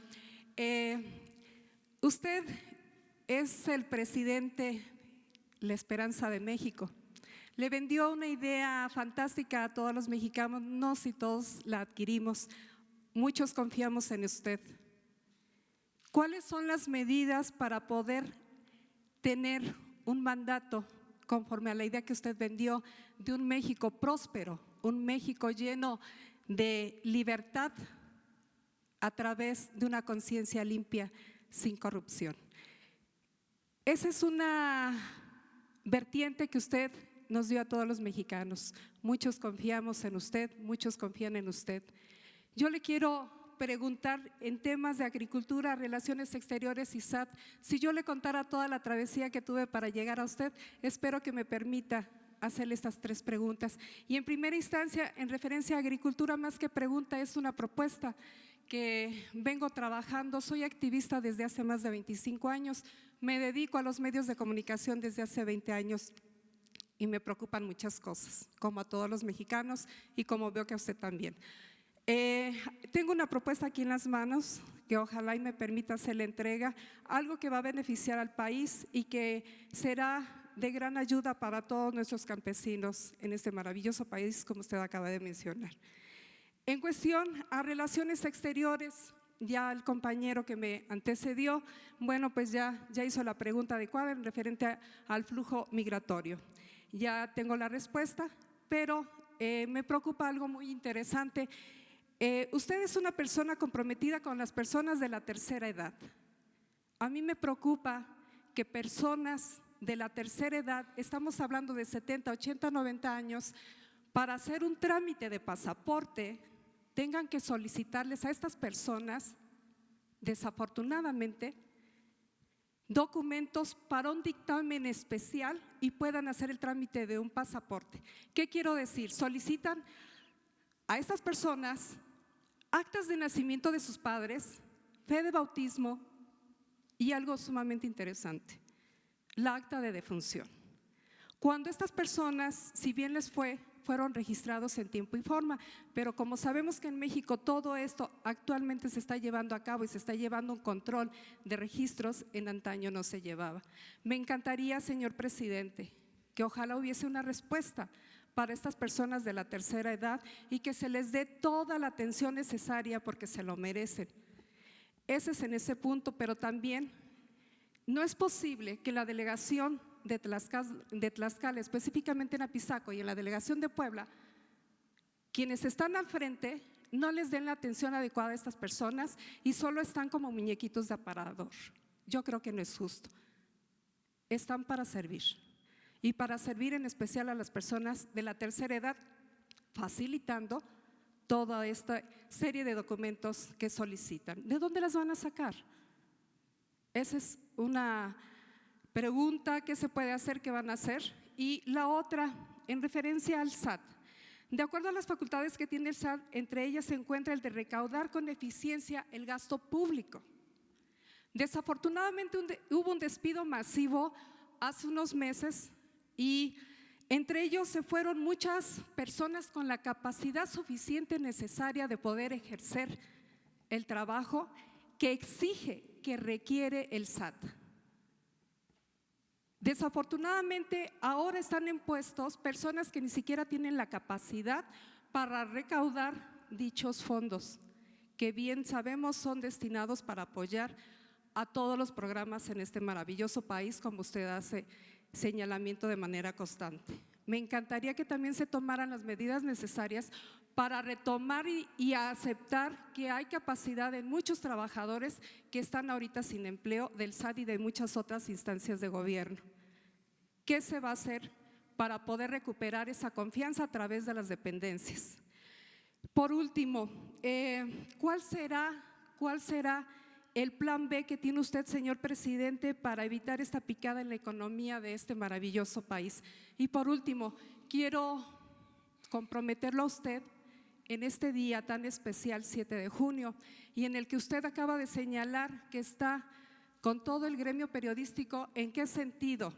Speaker 10: Usted es el presidente, la esperanza de México. Le vendió una idea fantástica a todos los mexicanos y todos la adquirimos. Muchos confiamos en usted. ¿Cuáles son las medidas para poder tener un mandato conforme a la idea que usted vendió de un México próspero, un México lleno de libertad a través de una conciencia limpia, sin corrupción? Esa es una vertiente que usted nos dio a todos los mexicanos. Muchos confiamos en usted, muchos confían en usted. Yo le quiero preguntar en temas de agricultura, relaciones exteriores y SAT, si yo le contara toda la travesía que tuve para llegar a usted, espero que me permita hacerle estas 3 preguntas. Y en primera instancia, en referencia a agricultura, más que pregunta, es una propuesta que vengo trabajando. Soy activista desde hace más de 25 años, me dedico a los medios de comunicación desde hace 20 años y me preocupan muchas cosas, como a todos los mexicanos y como veo que a usted también. Tengo una propuesta aquí en las manos que ojalá y me permita hacer la entrega, algo que va a beneficiar al país y que será de gran ayuda para todos nuestros campesinos en este maravilloso país, como usted acaba de mencionar. En cuestión a relaciones exteriores, ya el compañero que me antecedió, bueno, pues ya hizo la pregunta adecuada en referente al flujo migratorio. Ya tengo la respuesta, pero me preocupa algo muy interesante. Usted es una persona comprometida con las personas de la tercera edad. A mí me preocupa que personas de la tercera edad, estamos hablando de 70, 80, 90 años, para hacer un trámite de pasaporte, tengan que solicitarles a estas personas, desafortunadamente, documentos para un dictamen especial y puedan hacer el trámite de un pasaporte. ¿Qué quiero decir? Solicitan a estas personas actas de nacimiento de sus padres, fe de bautismo y algo sumamente interesante, la acta de defunción. Cuando estas personas, si bien les fueron registrados en tiempo y forma, pero como sabemos que en México todo esto actualmente se está llevando a cabo y se está llevando un control de registros, en antaño no se llevaba. Me encantaría, señor presidente, que ojalá hubiese una respuesta para estas personas de la tercera edad y que se les dé toda la atención necesaria porque se lo merecen. Ese es en ese punto, pero también no es posible que la delegación de Tlaxcala, específicamente en Apizaco y en la delegación de Puebla, quienes están al frente no les den la atención adecuada a estas personas y solo están como muñequitos de aparador. Yo creo que no es justo. Están para servir. Y para servir en especial a las personas de la tercera edad, facilitando toda esta serie de documentos que solicitan. ¿De dónde las van a sacar? Esa es una pregunta. ¿Qué se puede hacer? ¿Qué van a hacer? Y la otra, en referencia al SAT. De acuerdo a las facultades que tiene el SAT, entre ellas se encuentra el de recaudar con eficiencia el gasto público. Desafortunadamente hubo un despido masivo hace unos meses y entre ellos se fueron muchas personas con la capacidad suficiente necesaria de poder ejercer el trabajo que exige, que requiere el SAT. Desafortunadamente ahora están en puestos personas que ni siquiera tienen la capacidad para recaudar dichos fondos, que bien sabemos son destinados para apoyar a todos los programas en este maravilloso país, como usted hace señalamiento de manera constante. Me encantaría que también se tomaran las medidas necesarias para retomar y aceptar que hay capacidad en muchos trabajadores que están ahorita sin empleo del SAT y de muchas otras instancias de gobierno. ¿Qué se va a hacer para poder recuperar esa confianza a través de las dependencias? Por último, ¿cuál será el plan B que tiene usted, señor presidente, para evitar esta picada en la economía de este maravilloso país? Y por último, quiero comprometerlo a usted en este día tan especial, 7 de junio, y en el que usted acaba de señalar que está con todo el gremio periodístico. ¿En qué sentido?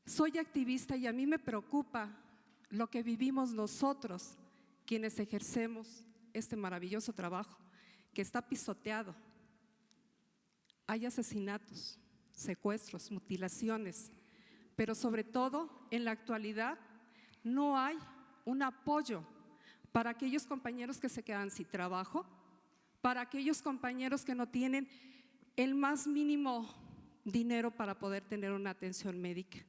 Speaker 10: Soy activista y a mí me preocupa lo que vivimos nosotros, quienes ejercemos este maravilloso trabajo, que está pisoteado. Hay asesinatos, secuestros, mutilaciones, pero sobre todo en la actualidad no hay un apoyo para aquellos compañeros que se quedan sin trabajo, para aquellos compañeros que no tienen el más mínimo dinero para poder tener una atención médica.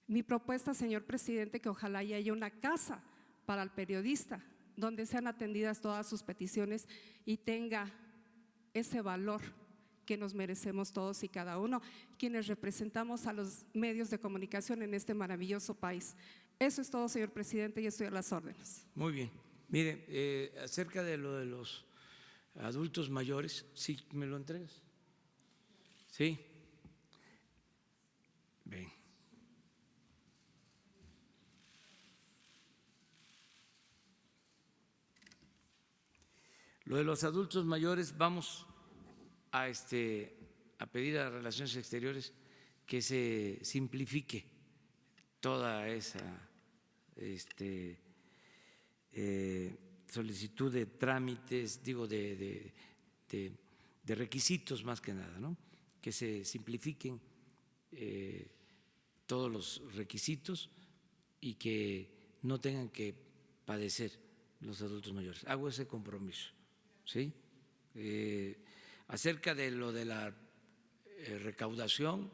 Speaker 10: Mi propuesta, señor presidente, que ojalá haya una casa para el periodista donde sean atendidas todas sus peticiones y tenga ese valor que nos merecemos todos y cada uno, quienes representamos a los medios de comunicación en este maravilloso país. Eso es todo, señor presidente, y estoy a las órdenes.
Speaker 2: Muy bien. Mire, acerca de lo de los adultos mayores, ¿sí me lo entregas? Sí. Bien. Lo de los adultos mayores, vamos a pedir a Relaciones Exteriores que se simplifique toda esa solicitud de trámites, digo, de requisitos más que nada, ¿no? Que se simplifiquen todos los requisitos y que no tengan que padecer los adultos mayores. Hago ese compromiso, ¿sí? Acerca de lo de la recaudación,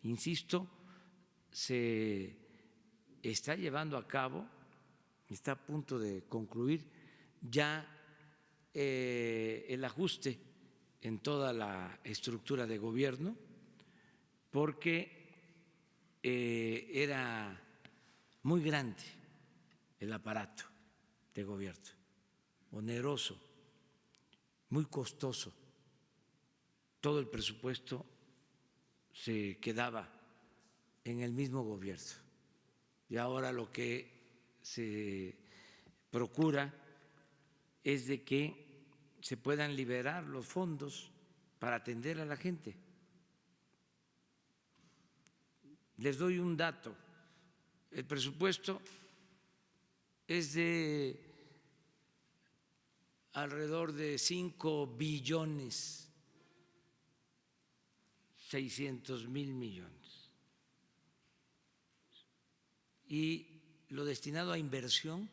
Speaker 2: insisto, se está llevando a cabo, está a punto de concluir ya el ajuste en toda la estructura de gobierno, porque era muy grande el aparato de gobierno, oneroso, muy costoso. Todo el presupuesto se quedaba en el mismo gobierno. Y ahora lo que se procura es de que se puedan liberar los fondos para atender a la gente. Les doy un dato. El presupuesto es de alrededor de 5.600.000.000.000. Y lo destinado a inversión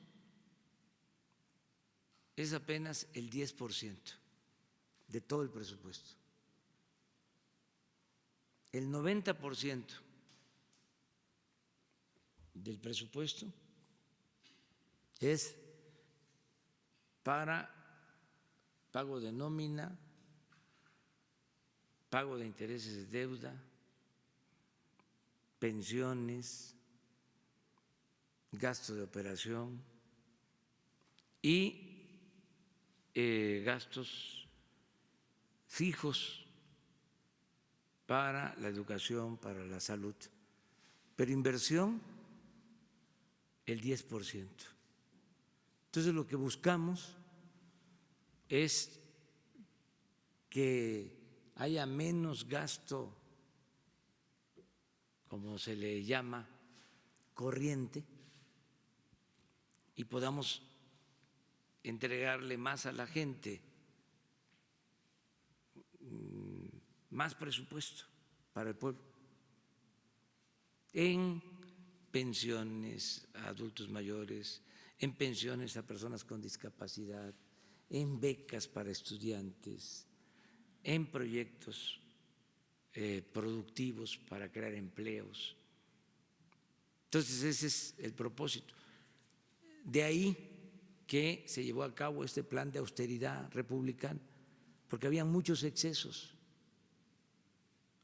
Speaker 2: es apenas el 10% de todo el presupuesto. El 90% del presupuesto es para pago de nómina, pago de intereses de deuda, pensiones, gasto de operación y gastos fijos para la educación, para la salud, pero inversión el 10%. Entonces lo que buscamos es que haya menos gasto, como se le llama, corriente, y podamos entregarle más a la gente, más presupuesto para el pueblo, en pensiones a adultos mayores, en pensiones a personas con discapacidad, en becas para estudiantes, en proyectos productivos para crear empleos. Entonces ese es el propósito. De ahí que se llevó a cabo este plan de austeridad republicano, porque había muchos excesos.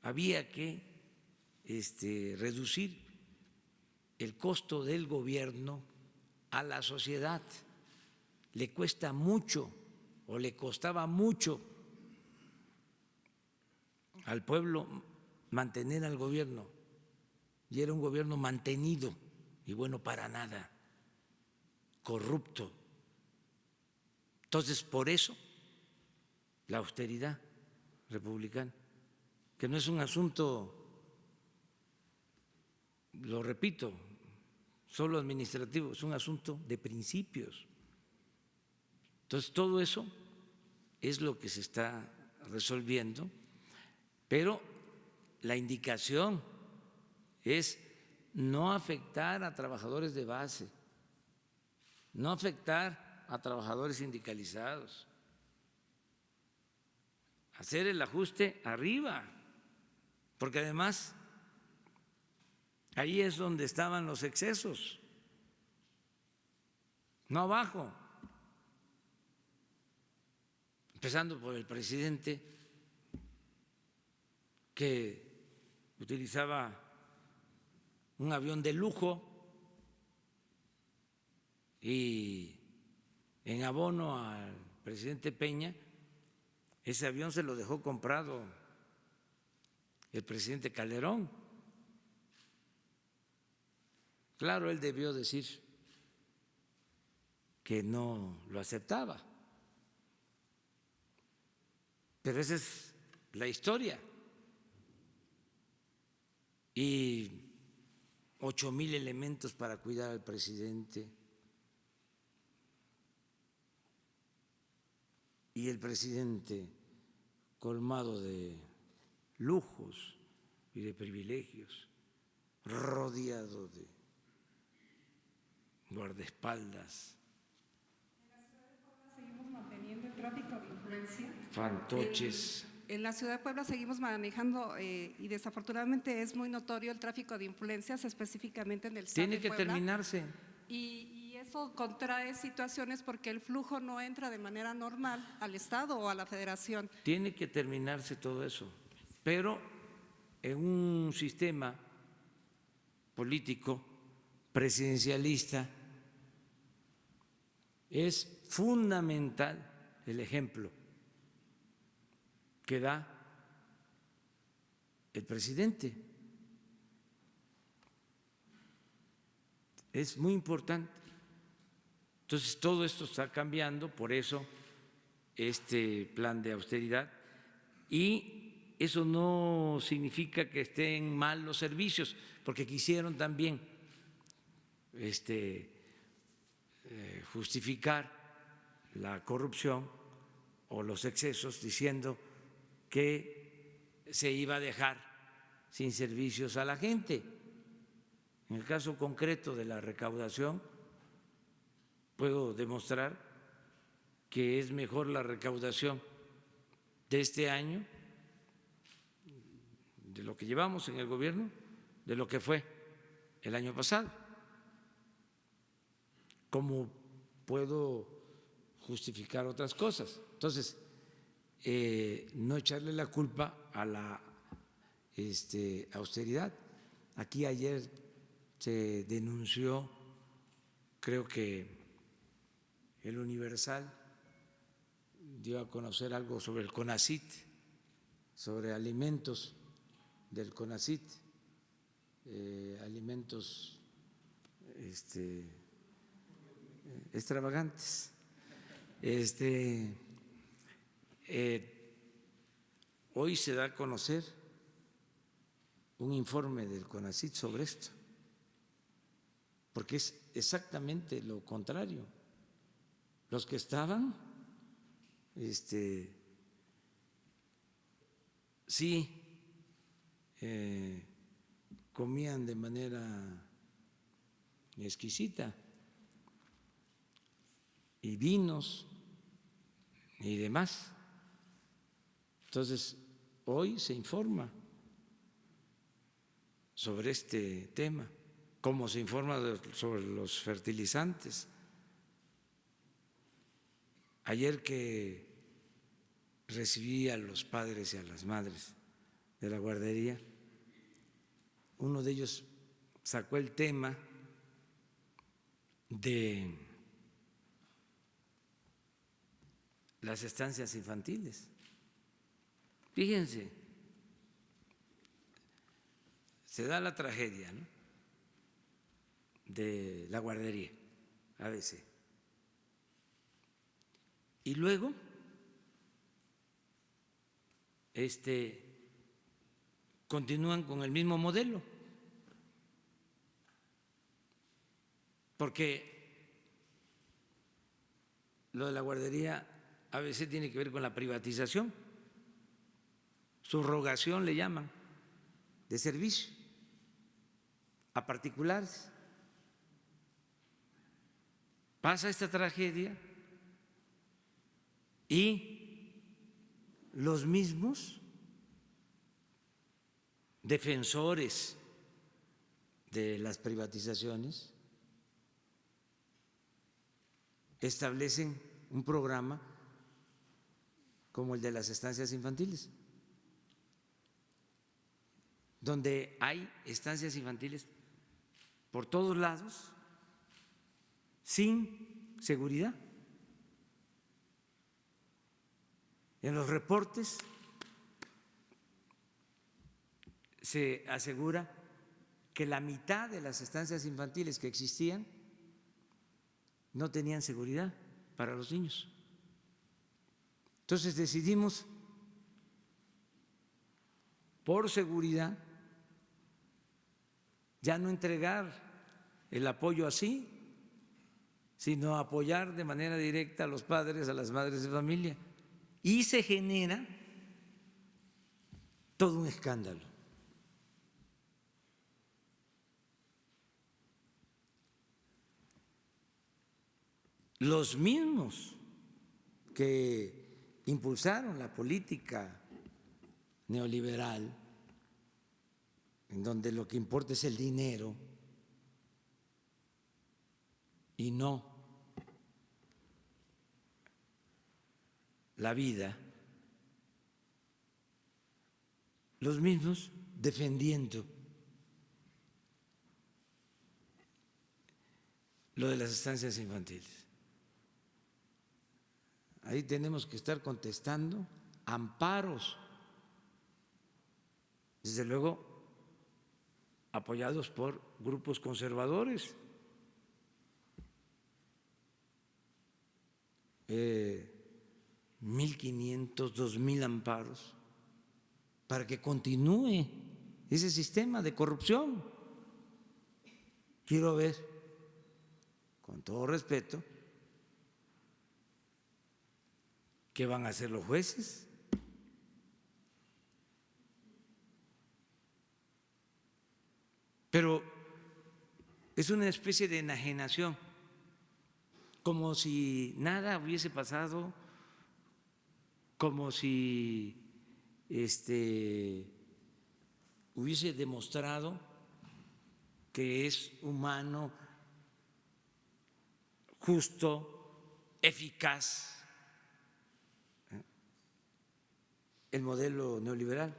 Speaker 2: Había que reducir el costo del gobierno a la sociedad. Le cuesta mucho o le costaba mucho al pueblo mantener al gobierno, y era un gobierno mantenido y bueno para nada, corrupto. Entonces, por eso la austeridad republicana, que no es un asunto, lo repito, solo administrativo, es un asunto de principios. Entonces, todo eso es lo que se está resolviendo, pero la indicación es no afectar a trabajadores de base, no afectar a trabajadores sindicalizados, hacer el ajuste arriba, porque además ahí es donde estaban los excesos, no abajo, empezando por el presidente que utilizaba un avión de lujo y en abono al presidente Peña, ese avión se lo dejó comprado el presidente Calderón. Claro, él debió decir que no lo aceptaba, pero esa es la historia. Y 8,000 elementos para cuidar al presidente. Y el presidente colmado de lujos y de privilegios, rodeado de guardaespaldas,
Speaker 10: Seguimos manteniendo el tráfico de influencia.
Speaker 2: fantoches.
Speaker 10: En la ciudad de Puebla seguimos manejando y desafortunadamente es muy notorio el tráfico de influencias, específicamente en el estado
Speaker 2: Tiene
Speaker 10: de
Speaker 2: que
Speaker 10: Puebla.
Speaker 2: terminarse.
Speaker 10: Y eso contrae situaciones porque el flujo no entra de manera normal al Estado o a la Federación.
Speaker 2: Tiene que terminarse todo eso, pero en un sistema político presidencialista es fundamental el ejemplo que da el presidente. Es muy importante. Entonces, todo esto está cambiando, por eso este plan de austeridad, y eso no significa que estén mal los servicios, porque quisieron también justificar la corrupción o los excesos diciendo que se iba a dejar sin servicios a la gente. En el caso concreto de la recaudación, puedo demostrar que es mejor la recaudación de este año, de lo que llevamos en el gobierno, de lo que fue el año pasado. ¿Cómo puedo justificar otras cosas? Entonces, no echarle la culpa a la austeridad. Aquí ayer se denunció, creo que el Universal dio a conocer algo sobre el CONACYT, sobre alimentos del CONACYT, alimentos extravagantes. Hoy se da a conocer un informe del CONACYT sobre esto, porque es exactamente lo contrario. Los que estaban, sí comían de manera exquisita, y vinos y demás. Entonces, hoy se informa sobre este tema, como se informa sobre los fertilizantes. Ayer que recibí a los padres y a las madres de la guardería, uno de ellos sacó el tema de las estancias infantiles. Fíjense, se da la tragedia, ¿no?, de la guardería ABC. Y luego, continúan con el mismo modelo, porque lo de la guardería ABC tiene que ver con la privatización, subrogación le llaman, de servicio a particulares. Pasa esta tragedia y los mismos defensores de las privatizaciones establecen un programa como el de las estancias infantiles, donde hay estancias infantiles por todos lados sin seguridad. En los reportes se asegura que la mitad de las estancias infantiles que existían no tenían seguridad para los niños. Entonces decidimos, por seguridad, ya no entregar el apoyo así, sino apoyar de manera directa a los padres, a las madres de familia. Y se genera todo un escándalo. Los mismos que impulsaron la política neoliberal, en donde lo que importa es el dinero y no la vida, los mismos defendiendo lo de las estancias infantiles. Ahí tenemos que estar contestando amparos, desde luego apoyados por grupos conservadores. 1.500, 2.000 amparos para que continúe ese sistema de corrupción. Quiero ver, con todo respeto, ¿qué van a hacer los jueces? Pero es una especie de enajenación, como si nada hubiese pasado, como si hubiese demostrado que es humano, justo, eficaz el modelo neoliberal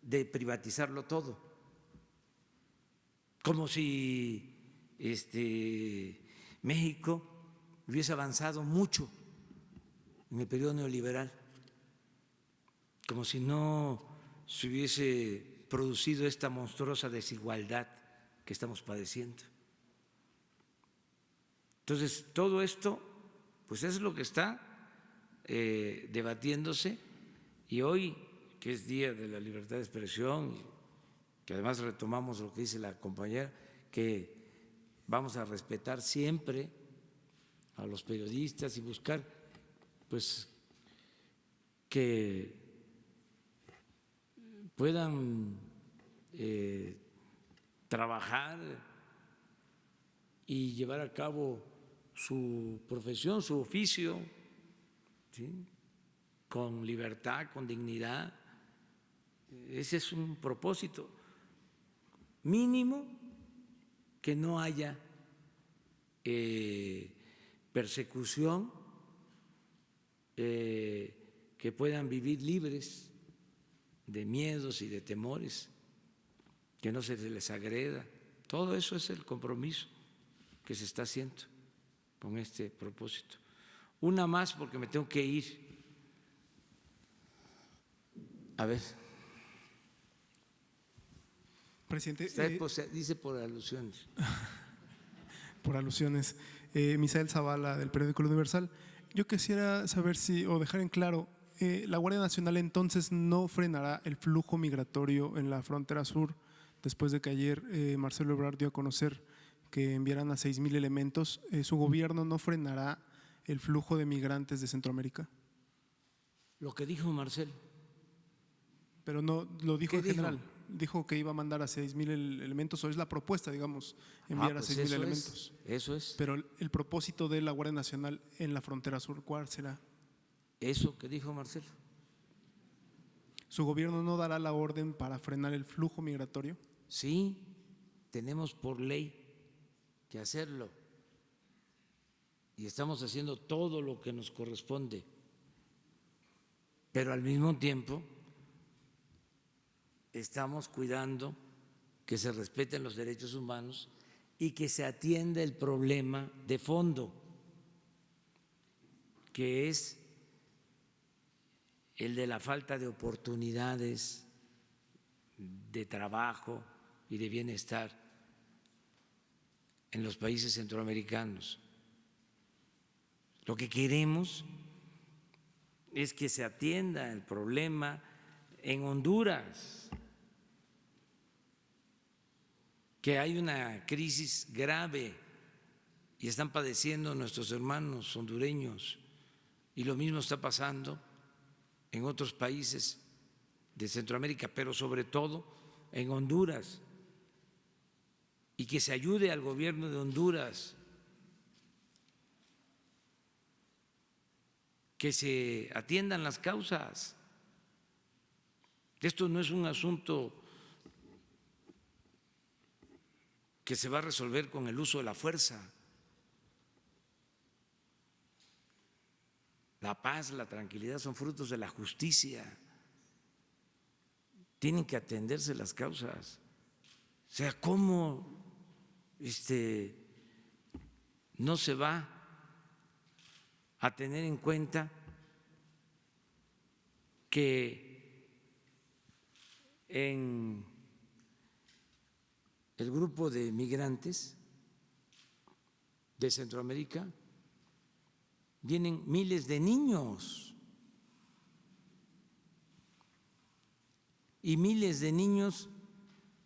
Speaker 2: de privatizarlo todo, como si México hubiese avanzado mucho en el periodo neoliberal, como si no se hubiese producido esta monstruosa desigualdad que estamos padeciendo. Entonces, todo esto, pues es lo que está debatiéndose, y hoy, que es Día de la Libertad de Expresión, que además retomamos lo que dice la compañera, que vamos a respetar siempre a los periodistas y buscar, pues, que puedan trabajar y llevar a cabo su profesión, su oficio, ¿sí?, con libertad, con dignidad. Ese es un propósito mínimo, que no haya persecución, que puedan vivir libres de miedos y de temores, que no se les agreda. Todo eso es el compromiso que se está haciendo con este propósito. Una más, porque me tengo que ir. A ver.
Speaker 11: Presidente.
Speaker 2: Dice por alusiones.
Speaker 11: Por alusiones. Misael Zavala, del periódico El Universal. Yo quisiera saber o dejar en claro, la Guardia Nacional entonces no frenará el flujo migratorio en la frontera sur, después de que ayer Marcelo Ebrard dio a conocer que enviarán a 6,000 elementos. ¿Su gobierno no frenará el flujo de migrantes de Centroamérica?
Speaker 2: Lo que dijo Marcelo.
Speaker 11: Pero no lo dijo en general.
Speaker 2: Dijo?
Speaker 11: Dijo que iba a mandar a 6,000 elementos, o es la propuesta, digamos, enviar a 6,000 elementos.
Speaker 2: Eso es.
Speaker 11: Pero el propósito de la Guardia Nacional en la frontera sur, ¿cuál será?
Speaker 2: Eso que dijo Marcelo.
Speaker 11: ¿Su gobierno no dará la orden para frenar el flujo migratorio?
Speaker 2: Sí, tenemos por ley que hacerlo y estamos haciendo todo lo que nos corresponde, pero al mismo tiempo estamos cuidando que se respeten los derechos humanos y que se atienda el problema de fondo, que es el de la falta de oportunidades de trabajo y de bienestar en los países centroamericanos. Lo que queremos es que se atienda el problema en Honduras, que hay una crisis grave y están padeciendo nuestros hermanos hondureños, y lo mismo está pasando en otros países de Centroamérica, pero sobre todo en Honduras, y que se ayude al gobierno de Honduras, que se atiendan las causas. Esto no es un asunto que se va a resolver con el uso de la fuerza. La paz, la tranquilidad son frutos de la justicia. Tienen que atenderse las causas. O sea, ¿cómo no se va a tener en cuenta que en el grupo de migrantes de Centroamérica vienen miles de niños y miles de niños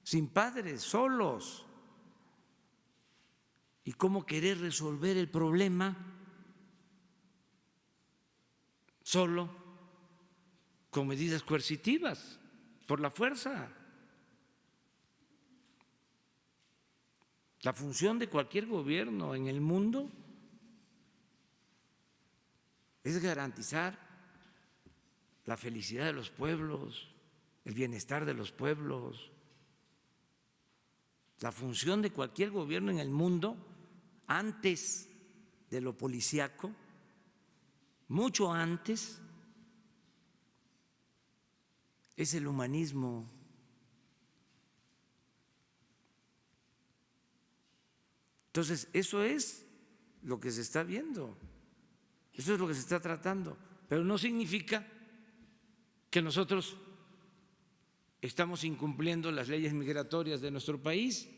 Speaker 2: sin padres, solos? ¿Y cómo querer resolver el problema solo con medidas coercitivas, por la fuerza? La función de cualquier gobierno en el mundo es garantizar la felicidad de los pueblos, el bienestar de los pueblos. La función de cualquier gobierno en el mundo, antes de lo policíaco, mucho antes, es el humanismo. Entonces, eso es lo que se está viendo, eso es lo que se está tratando, pero no significa que nosotros estamos incumpliendo las leyes migratorias de nuestro país.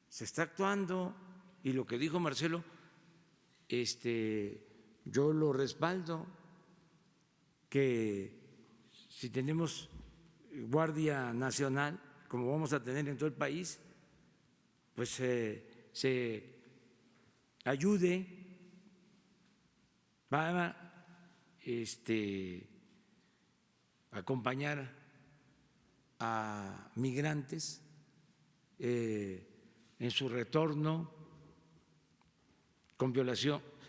Speaker 2: Se está actuando, y lo que dijo Marcelo, yo lo respaldo, que si tenemos Guardia Nacional, como vamos a tener en todo el país, pues se ayude para acompañar a migrantes en su retorno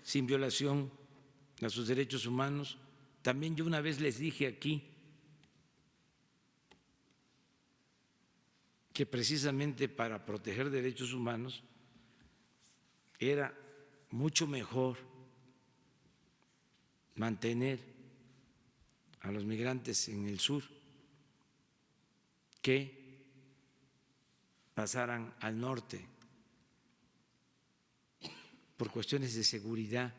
Speaker 2: sin violación a sus derechos humanos. También yo una vez les dije aquí que precisamente para proteger derechos humanos era mucho mejor mantener a los migrantes en el sur que pasaran al norte por cuestiones de seguridad,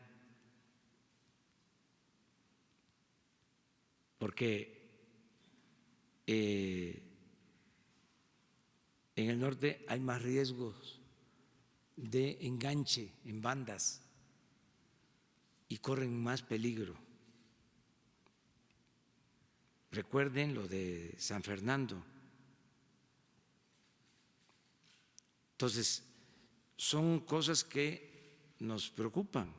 Speaker 2: porque en el norte hay más riesgos de enganche en bandas y corren más peligro. Recuerden lo de San Fernando. Entonces, son cosas que nos preocupan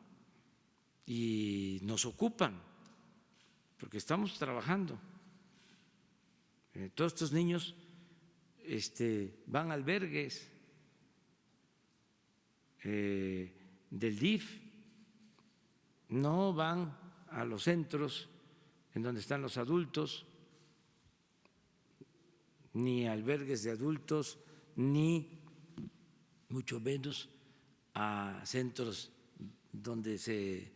Speaker 2: y nos ocupan, porque estamos trabajando. Todos estos niños van a albergues del DIF, no van a los centros en donde están los adultos, ni albergues de adultos, ni mucho menos a centros donde se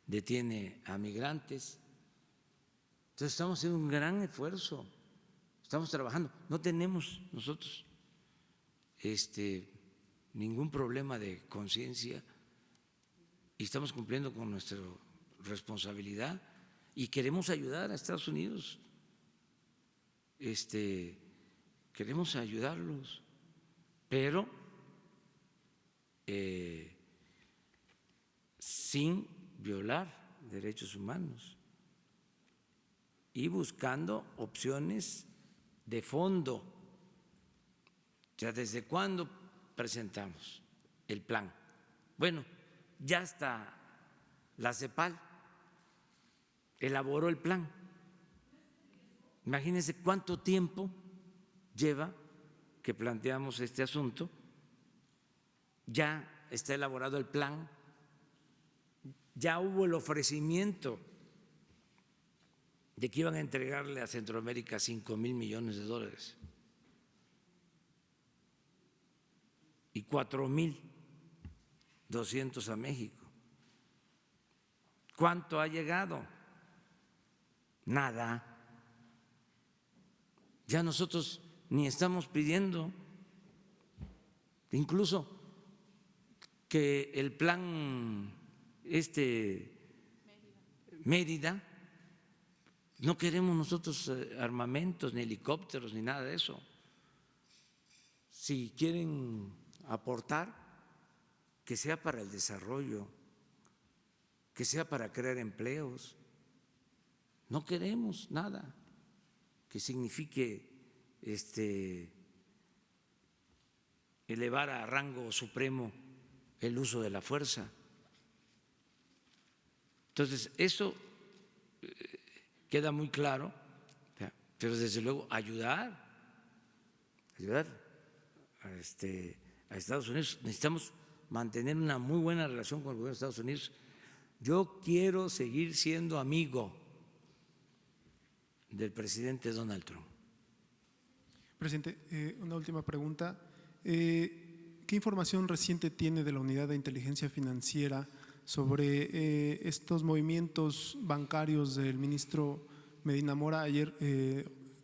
Speaker 2: detiene a migrantes. Entonces estamos haciendo un gran esfuerzo, estamos trabajando, no tenemos nosotros ningún problema de conciencia y estamos cumpliendo con nuestra responsabilidad y queremos ayudar a Estados Unidos, queremos ayudarlos, pero sin violar derechos humanos y buscando opciones de fondo. O sea, ¿desde cuándo presentamos el plan? Bueno, ya hasta la CEPAL elaboró el plan. Imagínense cuánto tiempo lleva que planteamos este asunto. Ya está elaborado el plan, ya hubo el ofrecimiento de que iban a entregarle a Centroamérica 5,000 millones de dólares y 4,200 a México. ¿Cuánto ha llegado? Nada. Ya nosotros ni estamos pidiendo, incluso que el plan Mérida, no queremos nosotros armamentos, ni helicópteros, ni nada de eso. Si quieren aportar, que sea para el desarrollo, que sea para crear empleos. No queremos nada que signifique elevar a rango supremo el uso de la fuerza. Entonces, eso queda muy claro, pero desde luego ayudar a Estados Unidos. Necesitamos mantener una muy buena relación con el gobierno de Estados Unidos. Yo quiero seguir siendo amigo del presidente Donald Trump.
Speaker 11: Presidente, una última pregunta. ¿Qué información reciente tiene de la Unidad de Inteligencia Financiera sobre estos movimientos bancarios del ministro Medina Mora? Ayer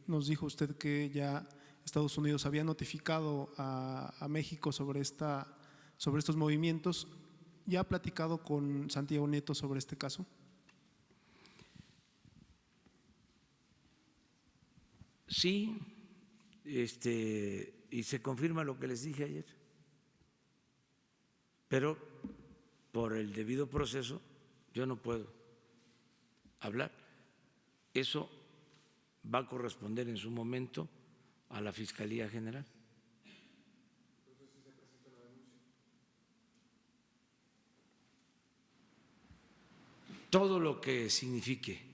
Speaker 11: nos dijo usted que ya Estados Unidos había notificado a México sobre estos movimientos. ¿Ya ha platicado con Santiago Nieto sobre este caso?
Speaker 2: Sí, y se confirma lo que les dije ayer, pero por el debido proceso yo no puedo hablar. Eso va a corresponder en su momento a la Fiscalía General. Todo lo que signifique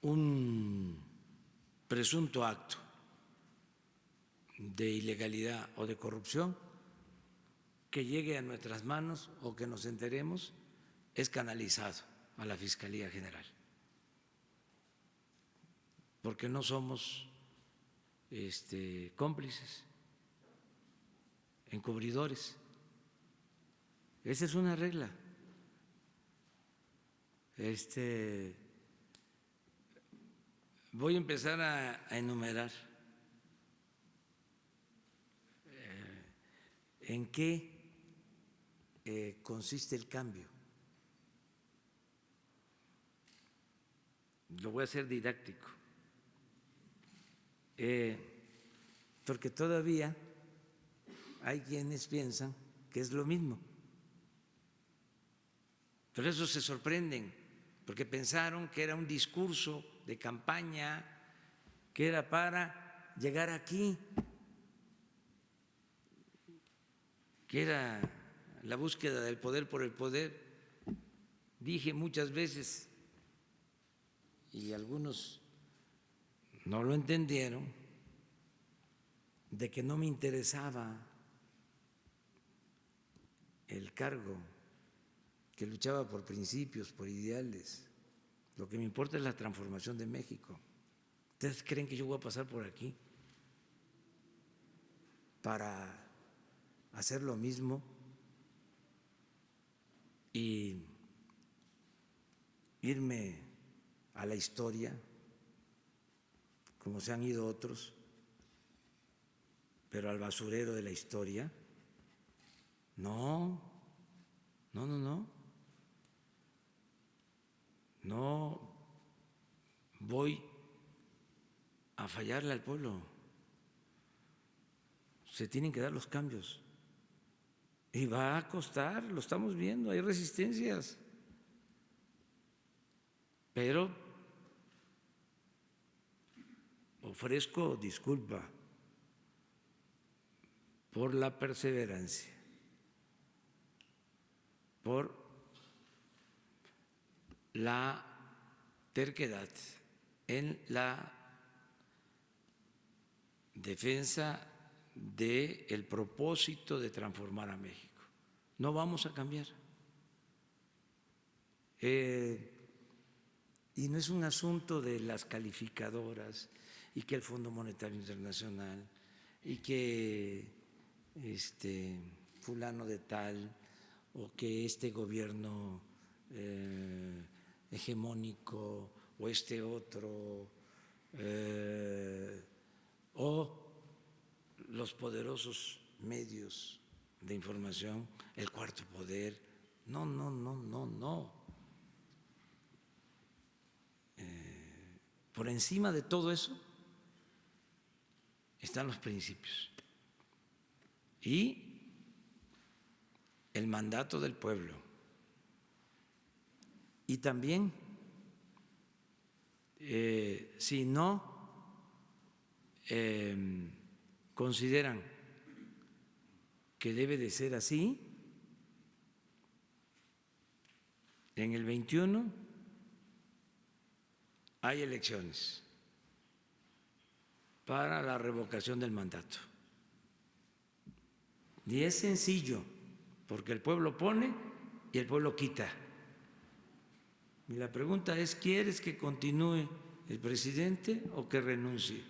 Speaker 2: un presunto acto de ilegalidad o de corrupción que llegue a nuestras manos o que nos enteremos es canalizado a la Fiscalía General, porque no somos cómplices, encubridores. Esa es una regla. Voy a empezar a enumerar en qué consiste el cambio. Lo voy a hacer didáctico, porque todavía hay quienes piensan que es lo mismo. Por eso se sorprenden, porque pensaron que era un discurso de campaña, que era para llegar aquí, que era la búsqueda del poder por el poder. Dije muchas veces, y algunos no lo entendieron, de que no me interesaba el cargo que luchaba por principios, por ideales. Lo que me importa es la transformación de México. ¿Ustedes creen que yo voy a pasar por aquí para hacer lo mismo y irme a la historia como se han ido otros, pero al basurero de la historia? No. No voy a fallarle al pueblo. Se tienen que dar los cambios. Y va a costar, lo estamos viendo, hay resistencias. Pero ofrezco disculpa por la perseverancia, por la terquedad en la defensa del propósito de transformar a México. No vamos a cambiar. Y no es un asunto de las calificadoras y que el Fondo Monetario Internacional y que fulano de tal o que este gobierno hegemónico o este otro o los poderosos medios de información, el cuarto poder. No. Por encima de todo eso están los principios y el mandato del pueblo. Y también, si no consideran que debe de ser así, en el 21 hay elecciones para la revocación del mandato. Y es sencillo, porque el pueblo pone y el pueblo quita. Y la pregunta es, ¿quieres que continúe el presidente o que renuncie?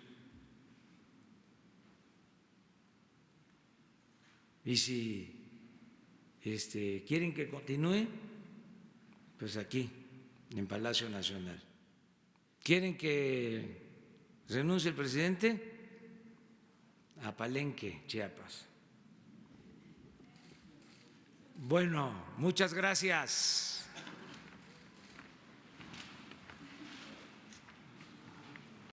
Speaker 2: Y si quieren que continúe, pues aquí, en Palacio Nacional. ¿Quieren que renuncie el presidente? A Palenque, Chiapas. Bueno, muchas gracias.